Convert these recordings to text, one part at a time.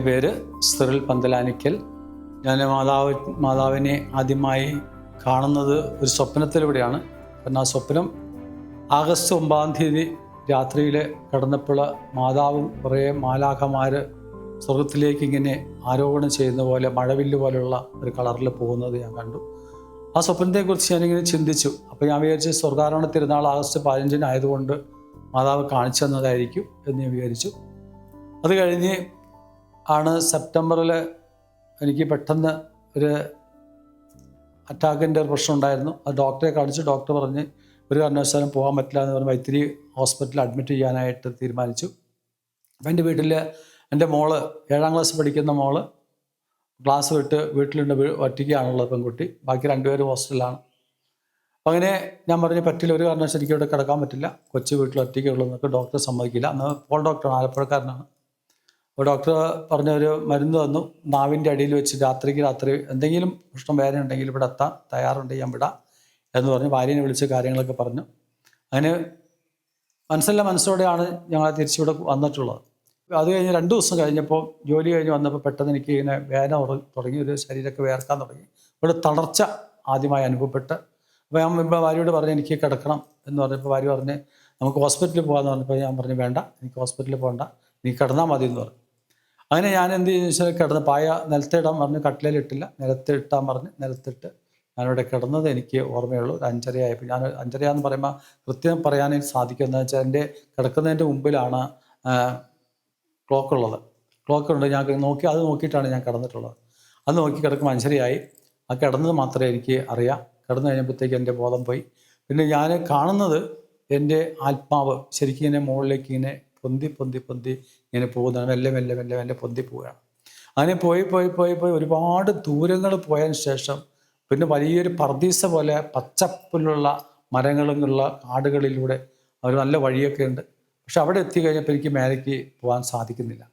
പേര് സിറിൽ പന്തലാനിക്കൽ. ഞാൻ മാതാവിനെ ആദ്യമായി കാണുന്നത് ഒരു സ്വപ്നത്തിലൂടെയാണ്. കാരണം ആ സ്വപ്നം ആഗസ്റ്റ് 9 രാത്രിയിൽ കിടന്നപ്പോൾ മാതാവും കുറേ മാലാഖമാർ സ്വർഗത്തിലേക്ക് ഇങ്ങനെ ആരോഹണം ചെയ്യുന്ന പോലെ മഴവില്ല് പോലെയുള്ള ഒരു കളറിൽ പോകുന്നത് ഞാൻ കണ്ടു. ആ സ്വപ്നത്തെക്കുറിച്ച് ഞാനിങ്ങനെ ചിന്തിച്ചു. അപ്പോൾ ഞാൻ വിചാരിച്ചു സ്വർഗാരോഹണ തിരുനാൾ ആഗസ്റ്റ് 15 ആയതുകൊണ്ട് മാതാവ് കാണിച്ചു തന്നതായിരിക്കും എന്ന് ഞാൻ വിചാരിച്ചു. അത് കഴിഞ്ഞ് ആണ് സെപ്റ്റംബറിൽ എനിക്ക് പെട്ടെന്ന് ഒരു അറ്റാക്കിൻ്റെ ഒരു പ്രശ്നം ഉണ്ടായിരുന്നു. അത് ഡോക്ടറെ കാണിച്ചു. ഡോക്ടർ പറഞ്ഞ് ഒരു കാരണവശാലും പോകാൻ പറ്റില്ല എന്ന് പറഞ്ഞ് വൈത്തിരി ഹോസ്പിറ്റലിൽ അഡ്മിറ്റ് ചെയ്യാനായിട്ട് തീരുമാനിച്ചു. അപ്പം എൻ്റെ വീട്ടിൽ എൻ്റെ മോള് 7ാം ക്ലാസ് പഠിക്കുന്ന മോള് ക്ലാസ് വിട്ട് വീട്ടിലുണ്ട്. ഒറ്റയ്ക്കാണുള്ളത് പെൺകുട്ടി. ബാക്കി 2 പേര് ഹോസ്റ്റലിലാണ്. അപ്പം അങ്ങനെ ഞാൻ പറഞ്ഞ് പറ്റില്ല, ഒരു കാരണവശാലും എനിക്ക് ഇവിടെ കിടക്കാൻ പറ്റില്ല, കൊച്ചു വീട്ടിൽ ഒറ്റയ്ക്കുള്ളതെന്നൊക്കെ ഡോക്ടർ സമ്മതിക്കില്ല. അന്ന് പോൾ ഡോക്ടറാണ്, ആലപ്പുഴക്കാരനാണ്. അപ്പോൾ ഡോക്ടർ പറഞ്ഞ ഒരു മരുന്ന് തന്നു. നാവിൻ്റെ അടിയിൽ വെച്ച് രാത്രി എന്തെങ്കിലും പ്രശ്നം വേദന ഉണ്ടെങ്കിൽ ഇവിടെ എത്താൻ തയ്യാറുണ്ടെങ്കിൽ ഞാൻ വിടാം എന്ന് പറഞ്ഞ് ഭാര്യനെ വിളിച്ച് കാര്യങ്ങളൊക്കെ പറഞ്ഞു. അങ്ങനെ മനസ്സോടെയാണ് ഞങ്ങൾ തിരിച്ചിവിടെ വന്നിട്ടുള്ളത്. അത് കഴിഞ്ഞ് 2 ദിവസം കഴിഞ്ഞപ്പോൾ ജോലി കഴിഞ്ഞ് വന്നപ്പോൾ പെട്ടെന്ന് എനിക്ക് ഇങ്ങനെ വേദന തുടങ്ങി, ഒരു ശരീരമൊക്കെ വേർക്കാൻ തുടങ്ങി. ഇവിടെ തളർച്ച ആദ്യമായി അനുഭവപ്പെട്ട് അപ്പോൾ ഞാൻ ഭാര്യയോട് പറഞ്ഞ് എനിക്ക് കിടക്കണം എന്ന് പറഞ്ഞപ്പോൾ ഭാര്യ പറഞ്ഞ് നമുക്ക് ഹോസ്പിറ്റലിൽ പോകാമെന്ന് പറഞ്ഞപ്പോൾ ഞാൻ പറഞ്ഞു വേണ്ട, എനിക്ക് ഹോസ്പിറ്റലിൽ പോകണ്ട, എനിക്ക് കിടന്നാൽ മതി എന്ന് പറഞ്ഞു. അങ്ങനെ ഞാൻ എന്ത് ചെയ്യുന്ന വെച്ചാൽ കിടന്ന് പായ നിലത്തിടാൻ പറഞ്ഞ് കട്ടിലിട്ടില്ല, നിലത്തിട്ടാൻ പറഞ്ഞ് നിലത്തിട്ട് ഞാനിവിടെ കിടന്നത് എനിക്ക് ഓർമ്മയുള്ളൂ. ഒരു 5:30 ആയപ്പോൾ ഞാൻ 5:30 എന്ന് പറയുമ്പോൾ കൃത്യം പറയാനേ സാധിക്കും. എന്താണെന്ന് വെച്ചാൽ എൻ്റെ കിടക്കുന്നതിൻ്റെ മുമ്പിലാണ് ക്ലോക്കുണ്ട്. ഞാൻ അത് നോക്കിയിട്ടാണ് ഞാൻ കിടന്നിട്ടുള്ളത്. അത് നോക്കി കിടക്കുമ്പോൾ 5:30 ആയി. ആ കിടന്നത് മാത്രമേ എനിക്ക് അറിയാം. കിടന്നു കഴിഞ്ഞപ്പോഴത്തേക്ക് എൻ്റെ ബോധം പോയി. പിന്നെ ഞാൻ കാണുന്നത് എൻ്റെ ആത്മാവ് ശരിക്കും ഇങ്ങനെ മുകളിലേക്ക് ഇങ്ങനെ പൊന്തി ഇങ്ങനെ പോകുന്നതാണ്. മെല്ലെ പൊന്തി പോവുകയാണ്. അങ്ങനെ പോയി ഒരുപാട് ദൂരങ്ങൾ പോയതിന് ശേഷം പിന്നെ വലിയൊരു പർദീസ പോലെ പച്ചപ്പുള്ള മരങ്ങളുള്ള കാടുകളിലൂടെ ഒരു നല്ല വഴിയൊക്കെ ഉണ്ട്. പക്ഷെ അവിടെ എത്തിക്കഴിഞ്ഞപ്പോൾ എനിക്ക് മേലേക്ക് പോകാൻ സാധിക്കുന്നില്ല.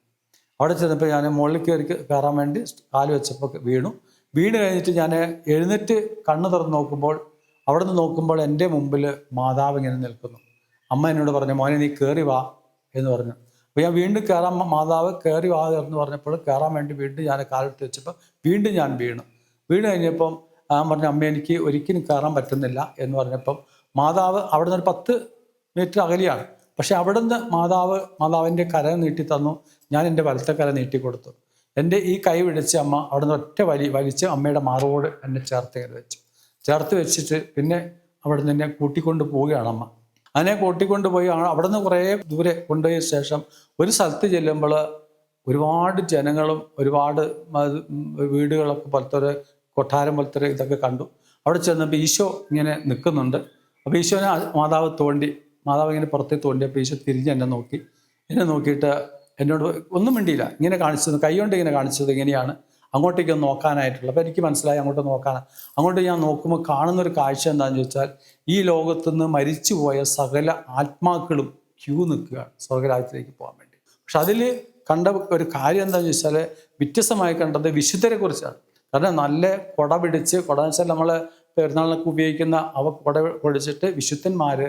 അവിടെ ചെന്നപ്പോൾ ഞാൻ മുകളിൽ കയറാൻ വേണ്ടി കാല് വെച്ചപ്പോൾ വീണ് കഴിഞ്ഞിട്ട് ഞാൻ എഴുന്നേറ്റ് കണ്ണ് തുറന്ന് നോക്കുമ്പോൾ അവിടെ നിന്ന് നോക്കുമ്പോൾ എൻ്റെ മുമ്പിൽ മാതാവ് ഇങ്ങനെ നിൽക്കുന്നു. അമ്മ എന്നോട് പറഞ്ഞു മോനെ നീ കയറി വാ എന്ന് പറഞ്ഞു. അപ്പോൾ ഞാൻ വീണ്ടും കയറാൻ മാതാവ് കയറി വാ എന്ന് പറഞ്ഞപ്പോൾ കയറാൻ വേണ്ടി വീണ്ടും ഞാൻ കാലെടുത്ത് വെച്ചപ്പോൾ വീണ്ടും ഞാൻ വീണ് കഴിഞ്ഞപ്പം ഞാൻ പറഞ്ഞു അമ്മ എനിക്ക് ഒരിക്കലും കയറാൻ പറ്റുന്നില്ല എന്ന് പറഞ്ഞപ്പം മാതാവ് അവിടെ നിന്ന് ഒരു 10 മീറ്റർ അകലെയാണ്. പക്ഷെ അവിടെ നിന്ന് മാതാവിൻ്റെ കര നീട്ടി തന്നു. ഞാൻ എൻ്റെ വലത്തെ കര നീട്ടി കൊടുത്തു. എൻ്റെ ഈ കൈ പിടിച്ച് അമ്മ അവിടെ നിന്ന് ഒറ്റ വലിച്ച് അമ്മയുടെ മാറോട് എന്നെ ചേർത്ത് വെച്ചിട്ട് പിന്നെ അവിടെ നിന്ന് എന്നെ കൂട്ടിക്കൊണ്ട് പോവുകയാണ് അമ്മ. അതിനെ കൂട്ടിക്കൊണ്ട് പോയി അവിടെ നിന്ന് കുറേ ദൂരെ കൊണ്ടുപോയ ശേഷം ഒരു സ്ഥലത്ത് ചെല്ലുമ്പോൾ ഒരുപാട് ജനങ്ങളും ഒരുപാട് വീടുകളൊക്കെ പോലത്തെ ഒരു കൊട്ടാരം പോലത്തെ ഇതൊക്കെ കണ്ടു. അവിടെ ചെന്നപ്പോൾ ഈശോ ഇങ്ങനെ നിൽക്കുന്നുണ്ട്. അപ്പോൾ ഈശോനെ മാതാവ് ഇങ്ങനെ പുറത്തേക്ക് തോണ്ടിയപ്പോൾ ഈശോ തിരിഞ്ഞ് എന്നെ നോക്കിയിട്ട് എന്നോട് ഒന്നും മിണ്ടിയില്ല. ഇങ്ങനെ കാണിച്ചത് കൈ കൊണ്ട് ഇങ്ങനെ കാണിച്ചത് ഇങ്ങനെയാണ് അങ്ങോട്ടേക്ക് നോക്കാനായിട്ടുള്ളത്. അപ്പോൾ എനിക്ക് മനസ്സിലായി അങ്ങോട്ട് ഞാൻ നോക്കുമ്പോൾ കാണുന്നൊരു കാഴ്ച എന്താണെന്ന് ചോദിച്ചാൽ ഈ ലോകത്തുനിന്ന് മരിച്ചുപോയ സകല ആത്മാക്കളും ക്യൂ നിൽക്കുകയാണ് സ്വർഗരാജ്യത്തിലേക്ക് പോകാൻ വേണ്ടി. പക്ഷെ അതിൽ കണ്ട ഒരു കാര്യം എന്താണെന്ന് ചോദിച്ചാൽ വ്യത്യസ്തമായി കണ്ടത് വിശുദ്ധരെ കുറിച്ചാണ്. കാരണം നല്ല കുട വെച്ചാൽ നമ്മൾ പെരുന്നാളിനൊക്കെ ഉപയോഗിക്കുന്ന കുട പിടിച്ചിട്ട് വിശുദ്ധന്മാർ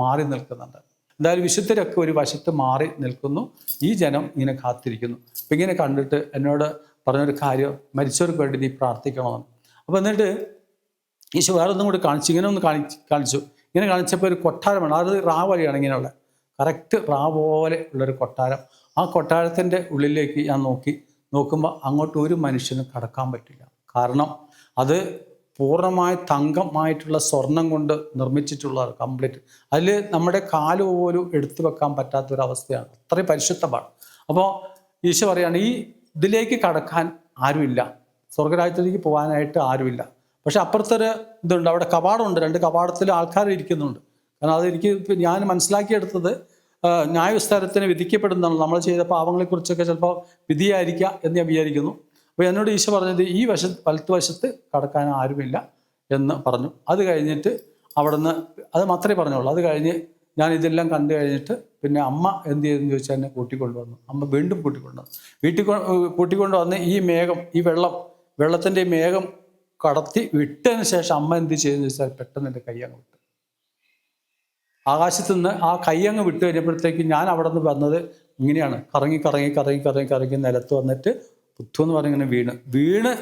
മാറി നിൽക്കുന്നുണ്ട്. എന്തായാലും വിശുദ്ധരൊക്കെ ഒരു വശത്ത് മാറി നിൽക്കുന്നു. ഈ ജനം ഇങ്ങനെ കാത്തിരിക്കുന്നു. അപ്പം ഇങ്ങനെ കണ്ടിട്ട് എന്നോട് പറഞ്ഞൊരു കാര്യം, മരിച്ചവർക്ക് വേണ്ടി നീ പ്രാർത്ഥിക്കണമെന്ന്. അപ്പോൾ എന്നിട്ട് ഈശോ വേറെ ഒന്നും കൂടി കാണിച്ചു. ഇങ്ങനെ കാണിച്ചപ്പോൾ ഒരു കൊട്ടാരമാണ്. അത് റാ വഴിയാണ് ഇങ്ങനെയുള്ള കറക്റ്റ് റാ പോലെ ഉള്ളൊരു കൊട്ടാരം. ആ കൊട്ടാരത്തിൻ്റെ ഉള്ളിലേക്ക് ഞാൻ നോക്കുമ്പോൾ അങ്ങോട്ട് ഒരു മനുഷ്യന് കടക്കാൻ പറ്റില്ല. കാരണം അത് പൂർണ്ണമായ തങ്കമായിട്ടുള്ള സ്വർണം കൊണ്ട് നിർമ്മിച്ചിട്ടുള്ളതാണ് കംപ്ലീറ്റ്. അതിൽ നമ്മുടെ കാല് പോലും എടുത്തു വെക്കാൻ പറ്റാത്തൊരവസ്ഥയാണ്. അത്രയും പരിശുദ്ധമാണ്. അപ്പോൾ ഈശോ പറയാണ് ഇതിലേക്ക് കടക്കാൻ ആരുമില്ല, സ്വർഗരാജ്യത്തിലേക്ക് പോകാനായിട്ട് ആരുമില്ല. പക്ഷെ അപ്പുറത്തൊരു ഇതുണ്ട്, അവിടെ കവാടമുണ്ട്. 2 കവാടത്തിൽ ആൾക്കാർ ഇരിക്കുന്നുണ്ട്. കാരണം അതെനിക്ക് ഞാൻ മനസ്സിലാക്കിയെടുത്തത് ന്യായവിസ്താരത്തിന് വിധിക്കപ്പെടുന്നതാണ്. നമ്മൾ ചെയ്ത പാവങ്ങളെക്കുറിച്ചൊക്കെ ചിലപ്പോൾ വിധിയായിരിക്കാം എന്ന് ഞാൻ വിചാരിക്കുന്നു. അപ്പോൾ എന്നോട് ഈശോ പറഞ്ഞത് ഈ വലത്തുവശത്ത് കടക്കാൻ ആരുമില്ല എന്ന് പറഞ്ഞു. അത് കഴിഞ്ഞിട്ട് അവിടുന്ന് അത് മാത്രമേ പറഞ്ഞുള്ളൂ. അത് കഴിഞ്ഞ് ഞാൻ ഇതെല്ലാം കണ്ടു കഴിഞ്ഞിട്ട് പിന്നെ അമ്മ എന്ത് ചെയ്തെന്ന് ചോദിച്ചാൽ എന്നെ കൂട്ടിക്കൊണ്ടുവന്നു. അമ്മ വീണ്ടും കൂട്ടിക്കൊണ്ടുവന്ന് ഈ വെള്ളത്തിൻ്റെ മേഘം കടത്തി വിട്ടതിന് ശേഷം അമ്മ എന്ത് ചെയ്തെന്ന് ചോദിച്ചാൽ പെട്ടെന്ന് എൻ്റെ കൈയങ്ങ് വിട്ടു. ആകാശത്തു നിന്ന് ആ കൈയങ്ങ് വിട്ട് കഴിഞ്ഞപ്പോഴത്തേക്ക് ഞാൻ അവിടെ നിന്ന് വന്നത് ഇങ്ങനെയാണ് കറങ്ങി നിലത്ത് വന്നിട്ട് പുത്തു എന്ന് പറഞ്ഞ് ഇങ്ങനെ വീണ്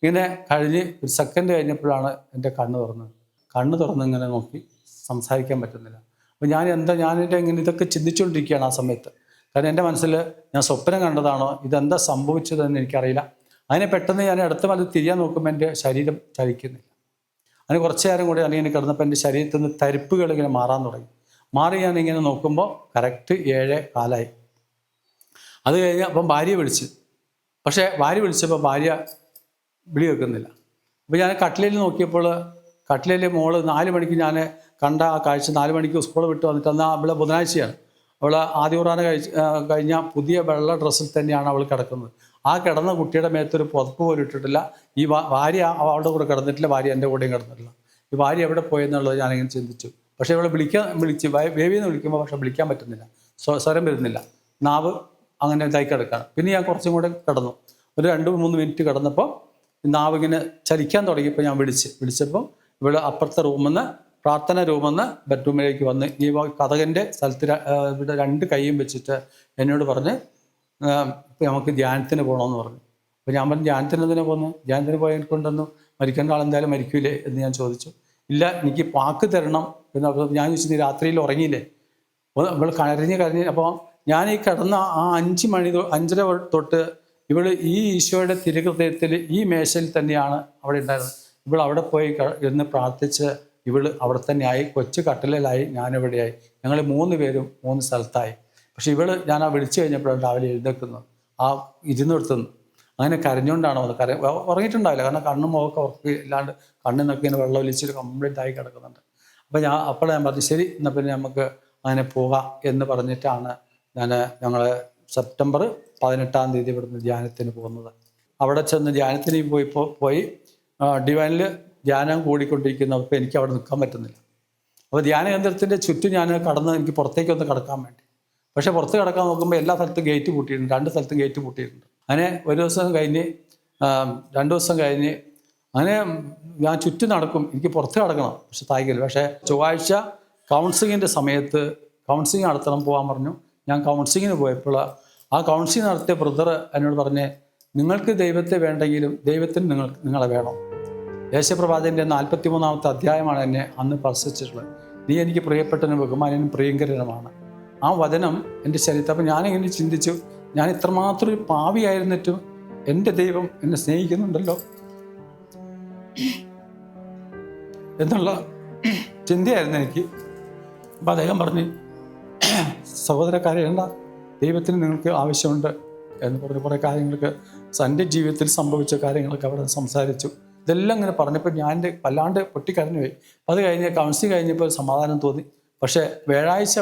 ഇങ്ങനെ കഴിഞ്ഞ് ഒരു സെക്കൻഡ് കഴിഞ്ഞപ്പോഴാണ് എൻ്റെ കണ്ണ് തുറന്ന് ഇങ്ങനെ നോക്കി സംസാരിക്കാൻ പറ്റുന്നില്ല. അപ്പോൾ ഞാനെൻ്റെ ഇങ്ങനെ ഇതൊക്കെ ചിന്തിച്ചുകൊണ്ടിരിക്കുകയാണ് ആ സമയത്ത്. കാരണം എൻ്റെ മനസ്സിൽ ഞാൻ സ്വപ്നം കണ്ടതാണോ, ഇതെന്താ സംഭവിച്ചതെന്ന് എനിക്കറിയില്ല. അതിനെ പെട്ടെന്ന് ഞാൻ അടുത്ത വന്ന് തിരിയാൻ നോക്കുമ്പോൾ എൻ്റെ ശരീരം ചലിക്കുന്നില്ല. അതിന് കുറച്ച് നേരം കൂടി അങ്ങനെ കിടന്നപ്പോൾ എൻ്റെ ശരീരത്തിൽ നിന്ന് തരിപ്പുകൾ ഇങ്ങനെ മാറാൻ തുടങ്ങി. ഞാനിങ്ങനെ നോക്കുമ്പോൾ കറക്റ്റ് 7:15. അത് കഴിഞ്ഞ് അപ്പം ഭാര്യയെ വിളിച്ച്. പക്ഷേ ഭാര്യ വിളിച്ചപ്പോൾ ഭാര്യ വിളി വെക്കുന്നില്ല. അപ്പോൾ ഞാൻ കട്ടിലയിൽ നോക്കിയപ്പോൾ കട്ടിലയിൽ മോള് 4 മണിക്ക് ഞാൻ കണ്ട ആ കാഴ്ച, 4 മണിക്ക് സ്കൂൾ വിട്ട് വന്നിട്ട് അന്ന് അവളെ ബുധനാഴ്ചയാണ്. അവൾ ആദ്യ ഖുർആൻ കഴിഞ്ഞ പുതിയ വെള്ള ഡ്രസ്സിൽ തന്നെയാണ് അവൾ കിടക്കുന്നത്. ആ കിടന്ന കുട്ടിയുടെ മേത്തൊരു പുതപ്പ് പോലും ഇട്ടിട്ടില്ല. ഈ ഭാര്യ അവളുടെ കൂടെ കിടന്നിട്ടില്ല, ഭാര്യ എൻ്റെ കൂടെയും കിടന്നിട്ടില്ല. ഈ ഭാര്യ എവിടെ പോയെന്നുള്ളത് ഞാനിങ്ങനെ ചിന്തിച്ചു. പക്ഷേ ഇവളെ വിളിച്ച് ബേബിന്ന് വിളിക്കുമ്പോൾ പക്ഷെ വിളിക്കാൻ പറ്റുന്നില്ല, സ്വരം വരുന്നില്ല, നാവ് അങ്ങനെ ഇതായി കിടക്കുകയാണ്. പിന്നെ ഞാൻ കുറച്ചും കൂടെ കിടന്നു. ഒരു 2-3 മിനിറ്റ് കിടന്നപ്പോൾ നാവ് ഇങ്ങനെ ചലിക്കാൻ തുടങ്ങിയപ്പോൾ ഞാൻ വിളിച്ചപ്പോൾ ഇവൾ അപ്പുറത്തെ പ്രാർത്ഥന റൂമിൽ നിന്ന് ബെഡ്റൂമിലേക്ക് വന്ന് ഈ കതകൻ്റെ സ്ഥലത്ത് ഇവിടെ 2 കൈയും വെച്ചിട്ട് എന്നോട് പറഞ്ഞ് നമുക്ക് ധ്യാനത്തിന് പോകണമെന്ന് പറഞ്ഞു. അപ്പോൾ ഞാൻ പറഞ്ഞു, ധ്യാനത്തിന് എന്തിനാ പോകുന്നു? ധ്യാനത്തിന് പോയാൽ കൊണ്ടൊന്നും മരിക്കേണ്ട ആളെന്തായാലും മരിക്കൂലേ എന്ന് ഞാൻ ചോദിച്ചു. ഇല്ല, എനിക്ക് വാക്ക് തരണം എന്ന്. അപ്പോൾ ഞാൻ ചോദിച്ചു, നീ രാത്രിയിൽ ഉറങ്ങിയില്ലേ? ഇവൾ കരഞ്ഞ് അപ്പോൾ ഞാൻ ഈ കിടന്ന ആ 5 മണി 5:30 തൊട്ട് ഇവൾ ഈ ഈശോയുടെ തിരുഹൃദയത്തിൽ ഈ മേശയിൽ തന്നെയാണ് അവിടെ ഉണ്ടായിരുന്നത്. ഇവൾ അവിടെ പോയി ഇരുന്ന് പ്രാർത്ഥിച്ച് ഇവൾ അവിടെ തന്നെയായി, കൊച്ചു കട്ടിലായി, ഞാനിവിടെയായി. ഞങ്ങൾ 3 പേരും 3 സ്ഥലത്തായി. പക്ഷെ ഞാൻ ആ വിളിച്ചു കഴിഞ്ഞപ്പോഴാണ് രാവിലെ എഴുന്നേക്കുന്നത്, ആ ഇരുന്നിടത്തുനിന്ന്. അങ്ങനെ കരഞ്ഞുകൊണ്ടാണ് വന്നത്. ഉറങ്ങിയിട്ടുണ്ടാവില്ല, കാരണം കണ്ണും മുഖമൊക്കെ ഉറക്കി ഇല്ലാണ്ട് കണ്ണിന്നൊക്കെ ഇങ്ങനെ വെള്ളം ഒലിച്ചിട്ട് കംപ്ലീറ്റ് ആയി കിടക്കുന്നുണ്ട്. അപ്പോൾ ഞാൻ പറഞ്ഞു, ശരി എന്നാൽ പിന്നെ നമുക്ക് അങ്ങനെ പോകാം എന്ന് പറഞ്ഞിട്ടാണ് ഞങ്ങൾ സെപ്റ്റംബർ 18-ാം തീയതി ഇവിടുന്ന് ധ്യാനത്തിന് പോകുന്നത്. അവിടെ ചെന്ന് ധ്യാനത്തിന് പോയി ഡിവൈനിൽ ധ്യാനം കൂടിക്കൊണ്ടിരിക്കുന്നപ്പോൾ എനിക്ക് അവിടെ നിൽക്കാൻ പറ്റുന്നില്ല. അപ്പോൾ ധ്യാന കേന്ദ്രത്തിൻ്റെ ചുറ്റും ഞാൻ എനിക്ക് പുറത്തേക്കൊന്ന് കിടക്കാൻ വേണ്ടി. പക്ഷേ പുറത്ത് കിടക്കാൻ നോക്കുമ്പോൾ എല്ലാ സ്ഥലത്തും ഗേറ്റ് പൂട്ടിയിട്ടുണ്ട്, 2 സ്ഥലത്തും ഗേറ്റ് പൂട്ടിയിട്ടുണ്ട്. അങ്ങനെ ഒരു ദിവസം കഴിഞ്ഞ് 2 ദിവസം കഴിഞ്ഞ് അങ്ങനെ ഞാൻ ചുറ്റും നടക്കും, എനിക്ക് പുറത്ത് കിടക്കണം, പക്ഷെ തായ്ക്കില്ല. പക്ഷേ ചൊവ്വാഴ്ച കൗൺസിലിങ്ങിൻ്റെ സമയത്ത് കൗൺസിലിംഗ് നടത്തണം പോകാൻ പറഞ്ഞു. ഞാൻ കൗൺസിലിങ്ങിന് പോയപ്പോൾ ആ കൗൺസിലിംഗ് നടത്തിയ ബ്രദർ എന്നോട് പറഞ്ഞ്, നിങ്ങൾക്ക് ദൈവത്തെ വേണ്ടെങ്കിലും ദൈവത്തിന് നിങ്ങളെ വേണം. യേശുപ്രവാചകൻ്റെ 43-ാമത്തെ അധ്യായമാണ് എന്നെ അന്ന് സ്പർശിച്ചിട്ടുള്ളത്. നീ എനിക്ക് പ്രിയപ്പെട്ടവനും ബഹുമാനനും പ്രിയങ്കരനുമാണ്. ആ വചനം എൻ്റെ ശരീരത്തിൽ. അപ്പം ഞാനിങ്ങനെ ചിന്തിച്ചു, ഞാൻ ഇത്രമാത്രം ഒരു പാവിയായിരുന്നിട്ടും എൻ്റെ ദൈവം എന്നെ സ്നേഹിക്കുന്നുണ്ടല്ലോ എന്നുള്ള ചിന്തയായിരുന്നു എനിക്ക്. അപ്പം അദ്ദേഹം പറഞ്ഞ്, സഹോദരക്കാരെയല്ല, ദൈവത്തിന് നിങ്ങൾക്ക് ആവശ്യമുണ്ട് എന്ന് പറഞ്ഞ് കുറേ കാര്യങ്ങൾക്ക് എൻ്റെ ജീവിതത്തിൽ സംഭവിച്ച കാര്യങ്ങളൊക്കെ അവിടെ സംസാരിച്ചു. ഇതെല്ലാം ഇങ്ങനെ പറഞ്ഞപ്പോൾ ഞാൻ വല്ലാണ്ട് പൊട്ടിക്കരഞ്ഞു പോയി. അത് കഴിഞ്ഞ് കൗൺസിലിംഗ് കഴിഞ്ഞപ്പോൾ സമാധാനം തോന്നി. പക്ഷേ വ്യാഴാഴ്ച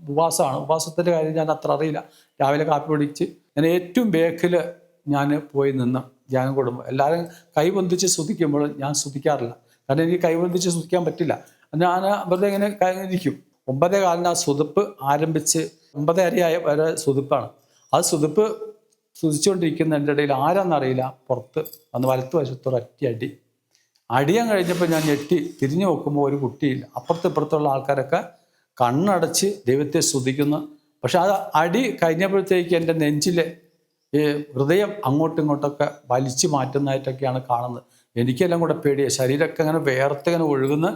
ഉപവാസമാണ്. ഉപവാസത്തിൻ്റെ കാര്യം ഞാൻ അത്ര അറിയില്ല. രാവിലെ കാപ്പി പിടിച്ച് ഞാൻ ഏറ്റവും ബേക്കിൽ ഞാൻ പോയി നിന്ന് ധ്യാനം കൂടുമ്പോൾ എല്ലാവരും കൈബന്ധിച്ച് സ്തുതിക്കുമ്പോൾ ഞാൻ സ്തുതിക്കാറില്ല. കാരണം എനിക്ക് കൈബന്ധിച്ച് സ്തുതിക്കാൻ പറ്റില്ല. ഞാൻ വെറുതെ ഇങ്ങനെ ഇരിക്കും. 9:15 ആ സുതിപ്പ് ആരംഭിച്ച് 9:30 വരെ സുതിപ്പാണ്. ആ സുതിപ്പ് സ്തുതിച്ചുകൊണ്ടിരിക്കുന്നതിൻ്റെ ഇടയിൽ ആരാന്നറിയില്ല പുറത്ത് വന്ന് വലത്ത് വശത്തോട് അടിയാൻ കഴിഞ്ഞപ്പോൾ ഞാൻ ഞെട്ടി തിരിഞ്ഞു നോക്കുമ്പോൾ ഒരു കുട്ടിയില്ല. ഇപ്പുറത്തുള്ള ആൾക്കാരൊക്കെ കണ്ണടച്ച് ദൈവത്തെ സ്തുതിക്കുന്നു. പക്ഷെ അത് അടി കഴിഞ്ഞപ്പോഴത്തേക്ക് എൻ്റെ നെഞ്ചിലെ ഈ ഹൃദയം അങ്ങോട്ടും ഇങ്ങോട്ടൊക്കെ വലിച്ചു മാറ്റുന്നതായിട്ടൊക്കെയാണ് കാണുന്നത്. എനിക്കെല്ലാം കൂടെ പേടിയാണ്. ശരീരമൊക്കെ അങ്ങനെ വേർത്തിങ്ങനെ ഒഴുകുന്നു.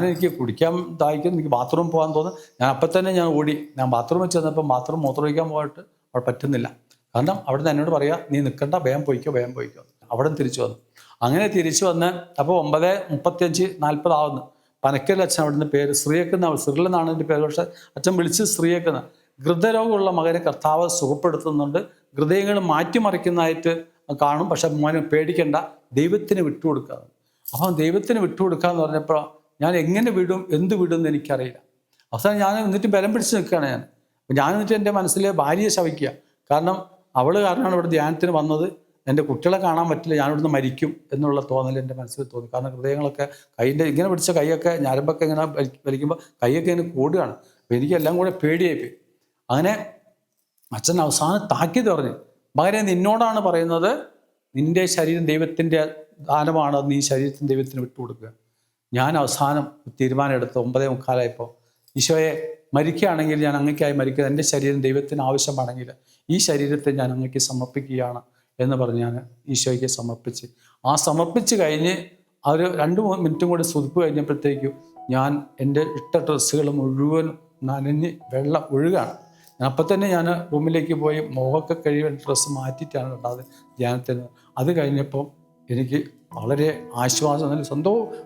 എനിക്ക് കുടിക്കാൻ ദാഹിക്കുന്നു, എനിക്ക് ബാത്റൂമിൽ പോകാൻ തോന്നുന്നു. ഞാൻ അപ്പം തന്നെ ഓടി. ഞാൻ ബാത്റൂമിൽ ചെന്നപ്പോൾ മൂത്രമൊഴിക്കാൻ പോയിട്ട് അവിടെ പറ്റുന്നില്ല. കാരണം അവിടെ നിന്ന് എന്നോട് പറയുക, നീ നിൽക്കണ്ട, വേഗം പോയിക്കോ. അവിടെ തിരിച്ചു വന്നു. അങ്ങനെ തിരിച്ചു വന്ന് അപ്പോൾ 9:35-40 ആവുന്നു. പനക്കൽ അച്ഛൻ അവിടുന്ന് പേര് സിറിലെന്നാണ് എൻ്റെ പേര്. പക്ഷേ അച്ഛൻ വിളിച്ച് സിറിയക്കെന്ന്. ഹൃദയരോഗമുള്ള മകനെ കർത്താവ് സുഖപ്പെടുത്തുന്നുണ്ട്, ഹൃദയങ്ങൾ മാറ്റിമറിക്കുന്നതായിട്ട് കാണും. പക്ഷെ മോനെ പേടിക്കേണ്ട, ദൈവത്തിന് വിട്ടുകൊടുക്കുക. അപ്പം ദൈവത്തിന് വിട്ടുകൊടുക്കുക എന്ന് പറഞ്ഞപ്പോൾ ഞാൻ എങ്ങനെ എന്ത് വിടും എന്ന് എനിക്കറിയില്ല. അവസാനം ഞാൻ എന്നിട്ട് ബലം പിടിച്ച് നിൽക്കുകയാണ് ഞാൻ എന്നിട്ട് എൻ്റെ മനസ്സിലെ ഭാര്യയെ ശവിക്കുക. കാരണം അവൾ കാരണമാണ് ഇവിടെ ധ്യാനത്തിന് വന്നത്. എൻ്റെ കുട്ടികളെ കാണാൻ പറ്റില്ല, ഞാനിവിടുന്ന് മരിക്കും എന്നുള്ള തോന്നൽ എൻ്റെ മനസ്സിൽ തോന്നി. കാരണം ഹൃദയങ്ങളൊക്കെ ഇങ്ങനെ പിടിച്ച കൈയൊക്കെ ഞരമ്പൊക്കെ ഇങ്ങനെ വലിക്കുമ്പോൾ കൈയൊക്കെ ഇങ്ങനെ കൂടുകയാണ്. അപ്പോൾ എനിക്കെല്ലാം കൂടെ പേടിയായിപ്പോയി. അങ്ങനെ അച്ഛൻ അവസാനം താക്കീത് പറഞ്ഞു, മകനെ നിന്നോടാണ് പറയുന്നത്, നിൻ്റെ ശരീരം ദൈവത്തിൻ്റെ ദാനമാണ്, നീ ശരീരത്തിന് ദൈവത്തിന് വിട്ടുകൊടുക്കുക. ഞാൻ അവസാനം തീരുമാനം എടുത്ത് 9:45 ഈശോയെ, മരിക്കുകയാണെങ്കിൽ ഞാൻ അങ്ങയ്ക്കായി മരിക്കുക, എൻ്റെ ശരീരം ദൈവത്തിന് ആവശ്യമാണെങ്കിൽ ഈ ശരീരത്തെ ഞാൻ അങ്ങയ്ക്ക് സമർപ്പിക്കുകയാണ് എന്ന് പറഞ്ഞ് ഞാൻ ഈശോയ്ക്ക് സമർപ്പിച്ച് സമർപ്പിച്ച് കഴിഞ്ഞ് ആ ഒരു 2-3 മിനിറ്റും കൂടി സുതിപ്പ് കഴിഞ്ഞപ്പോഴത്തേക്കും ഞാൻ എൻ്റെ ഇട്ട ഡ്രസ്സുകൾ മുഴുവൻ നനഞ്ഞ് വെള്ളം ഒഴുകാണ്. അപ്പം തന്നെ ഞാൻ റൂമിലേക്ക് പോയി മുഖമൊക്കെ കഴുകി ഡ്രസ്സ് മാറ്റിയിട്ടാണ് ഉണ്ടായത് ധ്യാനത്തിന്. അത് കഴിഞ്ഞപ്പോൾ എനിക്ക് വളരെ ആശ്വാസം,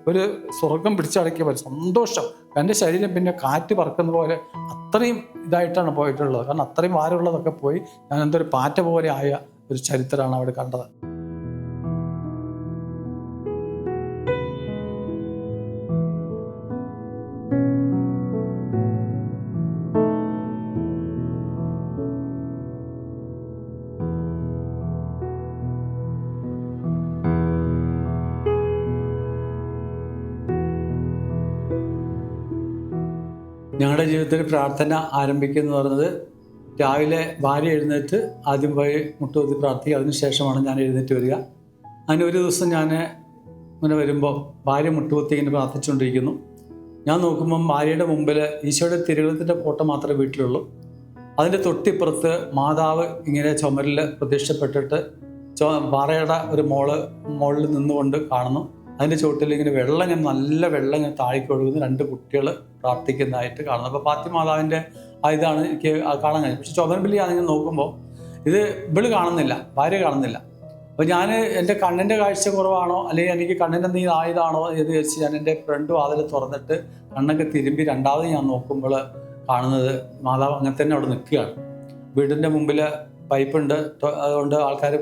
ഒരു സ്വർഗം പിടിച്ചടക്കിയ പോലെ സന്തോഷം. എൻ്റെ ശരീരം പിന്നെ കാറ്റ് പറക്കുന്ന പോലെ അത്രയും ഇതായിട്ടാണ് പോയിട്ടുള്ളത്. കാരണം അത്രയും ഭാരമുള്ളതൊക്കെ പോയി ഞാൻ എന്തൊരു പാറ്റ പോലെ ആയ ഒരു ചരിത്രമാണ് അവിടെ കണ്ടത്. ഞങ്ങളുടെ ജീവിതത്തിൽ പ്രാർത്ഥന ആരംഭിക്കുന്നത് പറയുന്നത് രാവിലെ ഭാര്യ എഴുന്നേറ്റ് ആദ്യം പോയി മുട്ടുകുത്തി പ്രാർത്ഥിക്കുക. അതിനുശേഷമാണ് ഞാൻ എഴുന്നേറ്റ് വരിക. അങ്ങനെ ഒരു ദിവസം ഞാൻ ഇങ്ങനെ വരുമ്പോൾ ഭാര്യ മുട്ടുകുത്തി ഇങ്ങനെ പ്രാർത്ഥിച്ചുകൊണ്ടിരിക്കുന്നു. ഞാൻ നോക്കുമ്പം ഭാര്യയുടെ മുമ്പിൽ ഈശോയുടെ തിരുവനന്തപുരത്തിൻ്റെ ഫോട്ടോ മാത്രമേ വീട്ടിലുള്ളൂ. അതിൻ്റെ തൊട്ടിപ്പുറത്ത് മാതാവ് ഇങ്ങനെ ചുമരിൽ പ്രത്യക്ഷപ്പെട്ടിട്ട് പാറയുടെ ഒരു മോളിൽ നിന്നുകൊണ്ട് കാണുന്നു. അതിൻ്റെ ചുവട്ടിൽ ഇങ്ങനെ നല്ല വെള്ളം ഇങ്ങനെ താഴേക്ക് ഒഴുകുന്ന 2 കുട്ടികൾ പ്രാർത്ഥിക്കുന്നതായിട്ട് കാണുന്നു. അപ്പോൾ പാത്തി മാതാവിൻ്റെ ഇതാണ് എനിക്ക് കാണാൻ കഴിഞ്ഞത്. പക്ഷെ ചുമൻപിള്ളിയാണെങ്കിൽ നോക്കുമ്പോൾ ഇത് ഇവള് കാണുന്നില്ല, ഭാര്യ കാണുന്നില്ല. അപ്പോൾ ഞാൻ എൻ്റെ കണ്ണിൻ്റെ കാഴ്ച കുറവാണോ അല്ലെങ്കിൽ എനിക്ക് കണ്ണിൻ്റെ എന്തെങ്കിലും ആയതാണോ എന്ന് വെച്ച് ഞാൻ എൻ്റെ ഫ്രണ്ട് വാതിൽ തുറന്നിട്ട് കണ്ണൊക്കെ തിരുമ്പി രണ്ടാമത് ഞാൻ നോക്കുമ്പോൾ കാണുന്നത് മാതാവ് അങ്ങനെ തന്നെ അവിടെ നിൽക്കുകയാണ്. വീടിൻ്റെ മുമ്പിൽ പൈപ്പുണ്ട്, അതുകൊണ്ട് ആൾക്കാർ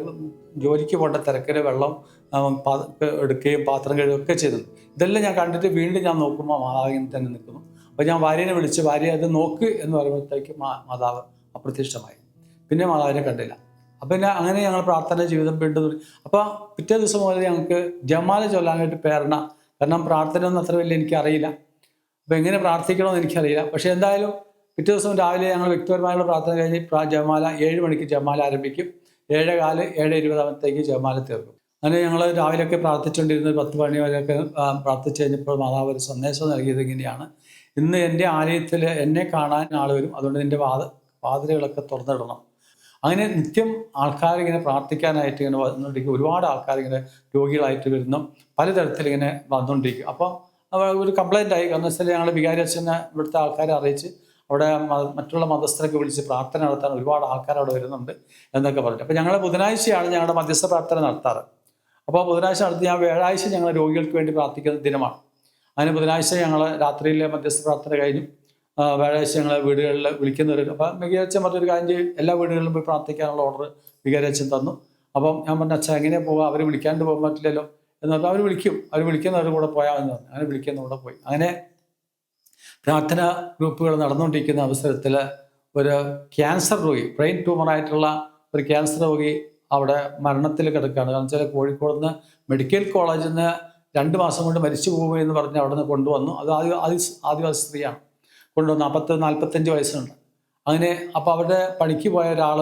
ജോലിക്ക് പോകേണ്ട തിരക്കിന് വെള്ളം എടുക്കുകയും പാത്രം കഴുകുകയൊക്കെ ചെയ്തത്. ഇതെല്ലാം ഞാൻ കണ്ടിട്ട് വീണ്ടും ഞാൻ നോക്കുമ്പോൾ മാതാവ് ഇങ്ങനെ തന്നെ നിൽക്കുന്നു. അപ്പോൾ ഞാൻ ഭാര്യനെ വിളിച്ച് ഭാര്യ അത് നോക്ക് എന്ന് പറയുമ്പോഴത്തേക്ക് മാതാവ് അപ്രത്യക്ഷമായി. പിന്നെ മാതാവിനെ കണ്ടില്ല. അപ്പം പിന്നെ അങ്ങനെ ഞങ്ങൾ പ്രാർത്ഥന ജീവിതം വീണ്ടും. അപ്പോൾ പിറ്റേ ദിവസം മുതൽ ഞങ്ങൾക്ക് ജമാല ചൊല്ലാനായിട്ട് പ്രേരണ. കാരണം പ്രാർത്ഥന ഒന്നും അത്ര വലിയ എനിക്കറിയില്ല. അപ്പോൾ എങ്ങനെ പ്രാർത്ഥിക്കണമെന്ന് എനിക്കറിയില്ല. പക്ഷേ എന്തായാലും പിറ്റേ ദിവസം രാവിലെ ഞങ്ങൾ വ്യക്തിപരമായുള്ള പ്രാർത്ഥന കഴിഞ്ഞ് ജമാല 7 മണിക്ക് ജമാല ആരംഭിക്കും. 7:15 7:20 ജമാല തീർക്കും. അങ്ങനെ ഞങ്ങൾ രാവിലെയൊക്കെ പ്രാർത്ഥിച്ചുകൊണ്ടിരുന്നത് 10 മണി വരെയൊക്കെ പ്രാർത്ഥിച്ചു കഴിഞ്ഞപ്പോൾ മാതാവ് ഒരു സന്ദേശം നൽകിയത് ഇങ്ങനെയാണ്: ഇന്ന് എൻ്റെ ആലയത്തിൽ എന്നെ കാണാൻ ആൾ വരും, അതുകൊണ്ട് നിൻ്റെ വാതിലുകളൊക്കെ തുറന്നിടണം. അങ്ങനെ നിത്യം ആൾക്കാരിങ്ങനെ പ്രാർത്ഥിക്കാനായിട്ട് ഇങ്ങനെ വന്നുകൊണ്ടിരിക്കും. ഒരുപാട് ആൾക്കാരിങ്ങനെ രോഗികളായിട്ട് വരുന്നു, പലതരത്തിലിങ്ങനെ വന്നുകൊണ്ടിരിക്കും. അപ്പോൾ ഒരു കംപ്ലൈൻ്റ് ആയി. കാരണം വെച്ചാൽ ഞങ്ങൾ വികാരി അച്ഛനെ ഇവിടുത്തെ ആൾക്കാരെ അറിയിച്ച് അവിടെ മറ്റുള്ള മതസ്ഥരൊക്കെ വിളിച്ച് പ്രാർത്ഥന നടത്താൻ ഒരുപാട് ആൾക്കാർ അവിടെ വരുന്നുണ്ട് എന്നൊക്കെ പറഞ്ഞു. അപ്പോൾ ഞങ്ങൾ ബുധനാഴ്ചയാണ് ഞങ്ങളുടെ മധ്യസ്ഥ പ്രാർത്ഥന നടത്താറ്. അപ്പോൾ ബുധനാഴ്ച നടത്തി വ്യാഴാഴ്ച ഞങ്ങൾ രോഗികൾക്ക് വേണ്ടി പ്രാർത്ഥിക്കുന്ന ദിനമാണ്. അതിന് ബുധനാഴ്ച ഞങ്ങൾ രാത്രിയിലെ മധ്യസ്ഥ പ്രാർത്ഥന കഴിഞ്ഞു. വ്യാഴാഴ്ച ഞങ്ങൾ വീടുകളിൽ വിളിക്കുന്നവർ. അപ്പം വികാരച്ചൻ പറഞ്ഞൊരു കാര്യം ചെയ്യും, എല്ലാ വീടുകളിലും പോയി പ്രാർത്ഥിക്കാനുള്ള ഓർഡർ വികാരച്ചൻ തന്നു. അപ്പം ഞാൻ പറഞ്ഞു, അച്ഛൻ എങ്ങനെയാണ് പോവുക, അവർ വിളിക്കാണ്ട് പോകാൻ പറ്റില്ലല്ലോ എന്ന് പറഞ്ഞാൽ അവർ വിളിക്കുന്നവരുടെ കൂടെ പോയാൽ എന്ന് പറഞ്ഞു. അങ്ങനെ വിളിക്കുന്ന കൂടെ പോയി. അങ്ങനെ പ്രാർത്ഥന ഗ്രൂപ്പുകൾ നടന്നുകൊണ്ടിരിക്കുന്ന അവസരത്തിൽ ഒരു ക്യാൻസർ രോഗി, ബ്രെയിൻ ട്യൂമറായിട്ടുള്ള ഒരു ക്യാൻസർ രോഗി അവിടെ മരണത്തിൽ കിടക്കുകയാണ്. കാരണം വെച്ചാൽ കോഴിക്കോട് നിന്ന് മെഡിക്കൽ കോളേജിൽ നിന്ന് 2 മാസം കൊണ്ട് മരിച്ചു പോകുമെന്ന് പറഞ്ഞ് അവിടെ നിന്ന് കൊണ്ടുവന്നു. അത് ആദിവാസി സ്ത്രീയാണ് കൊണ്ടുവന്നു. 40-45 വയസ്സുണ്ട്. അങ്ങനെ അപ്പോൾ അവരുടെ പണിക്ക് പോയ ഒരാൾ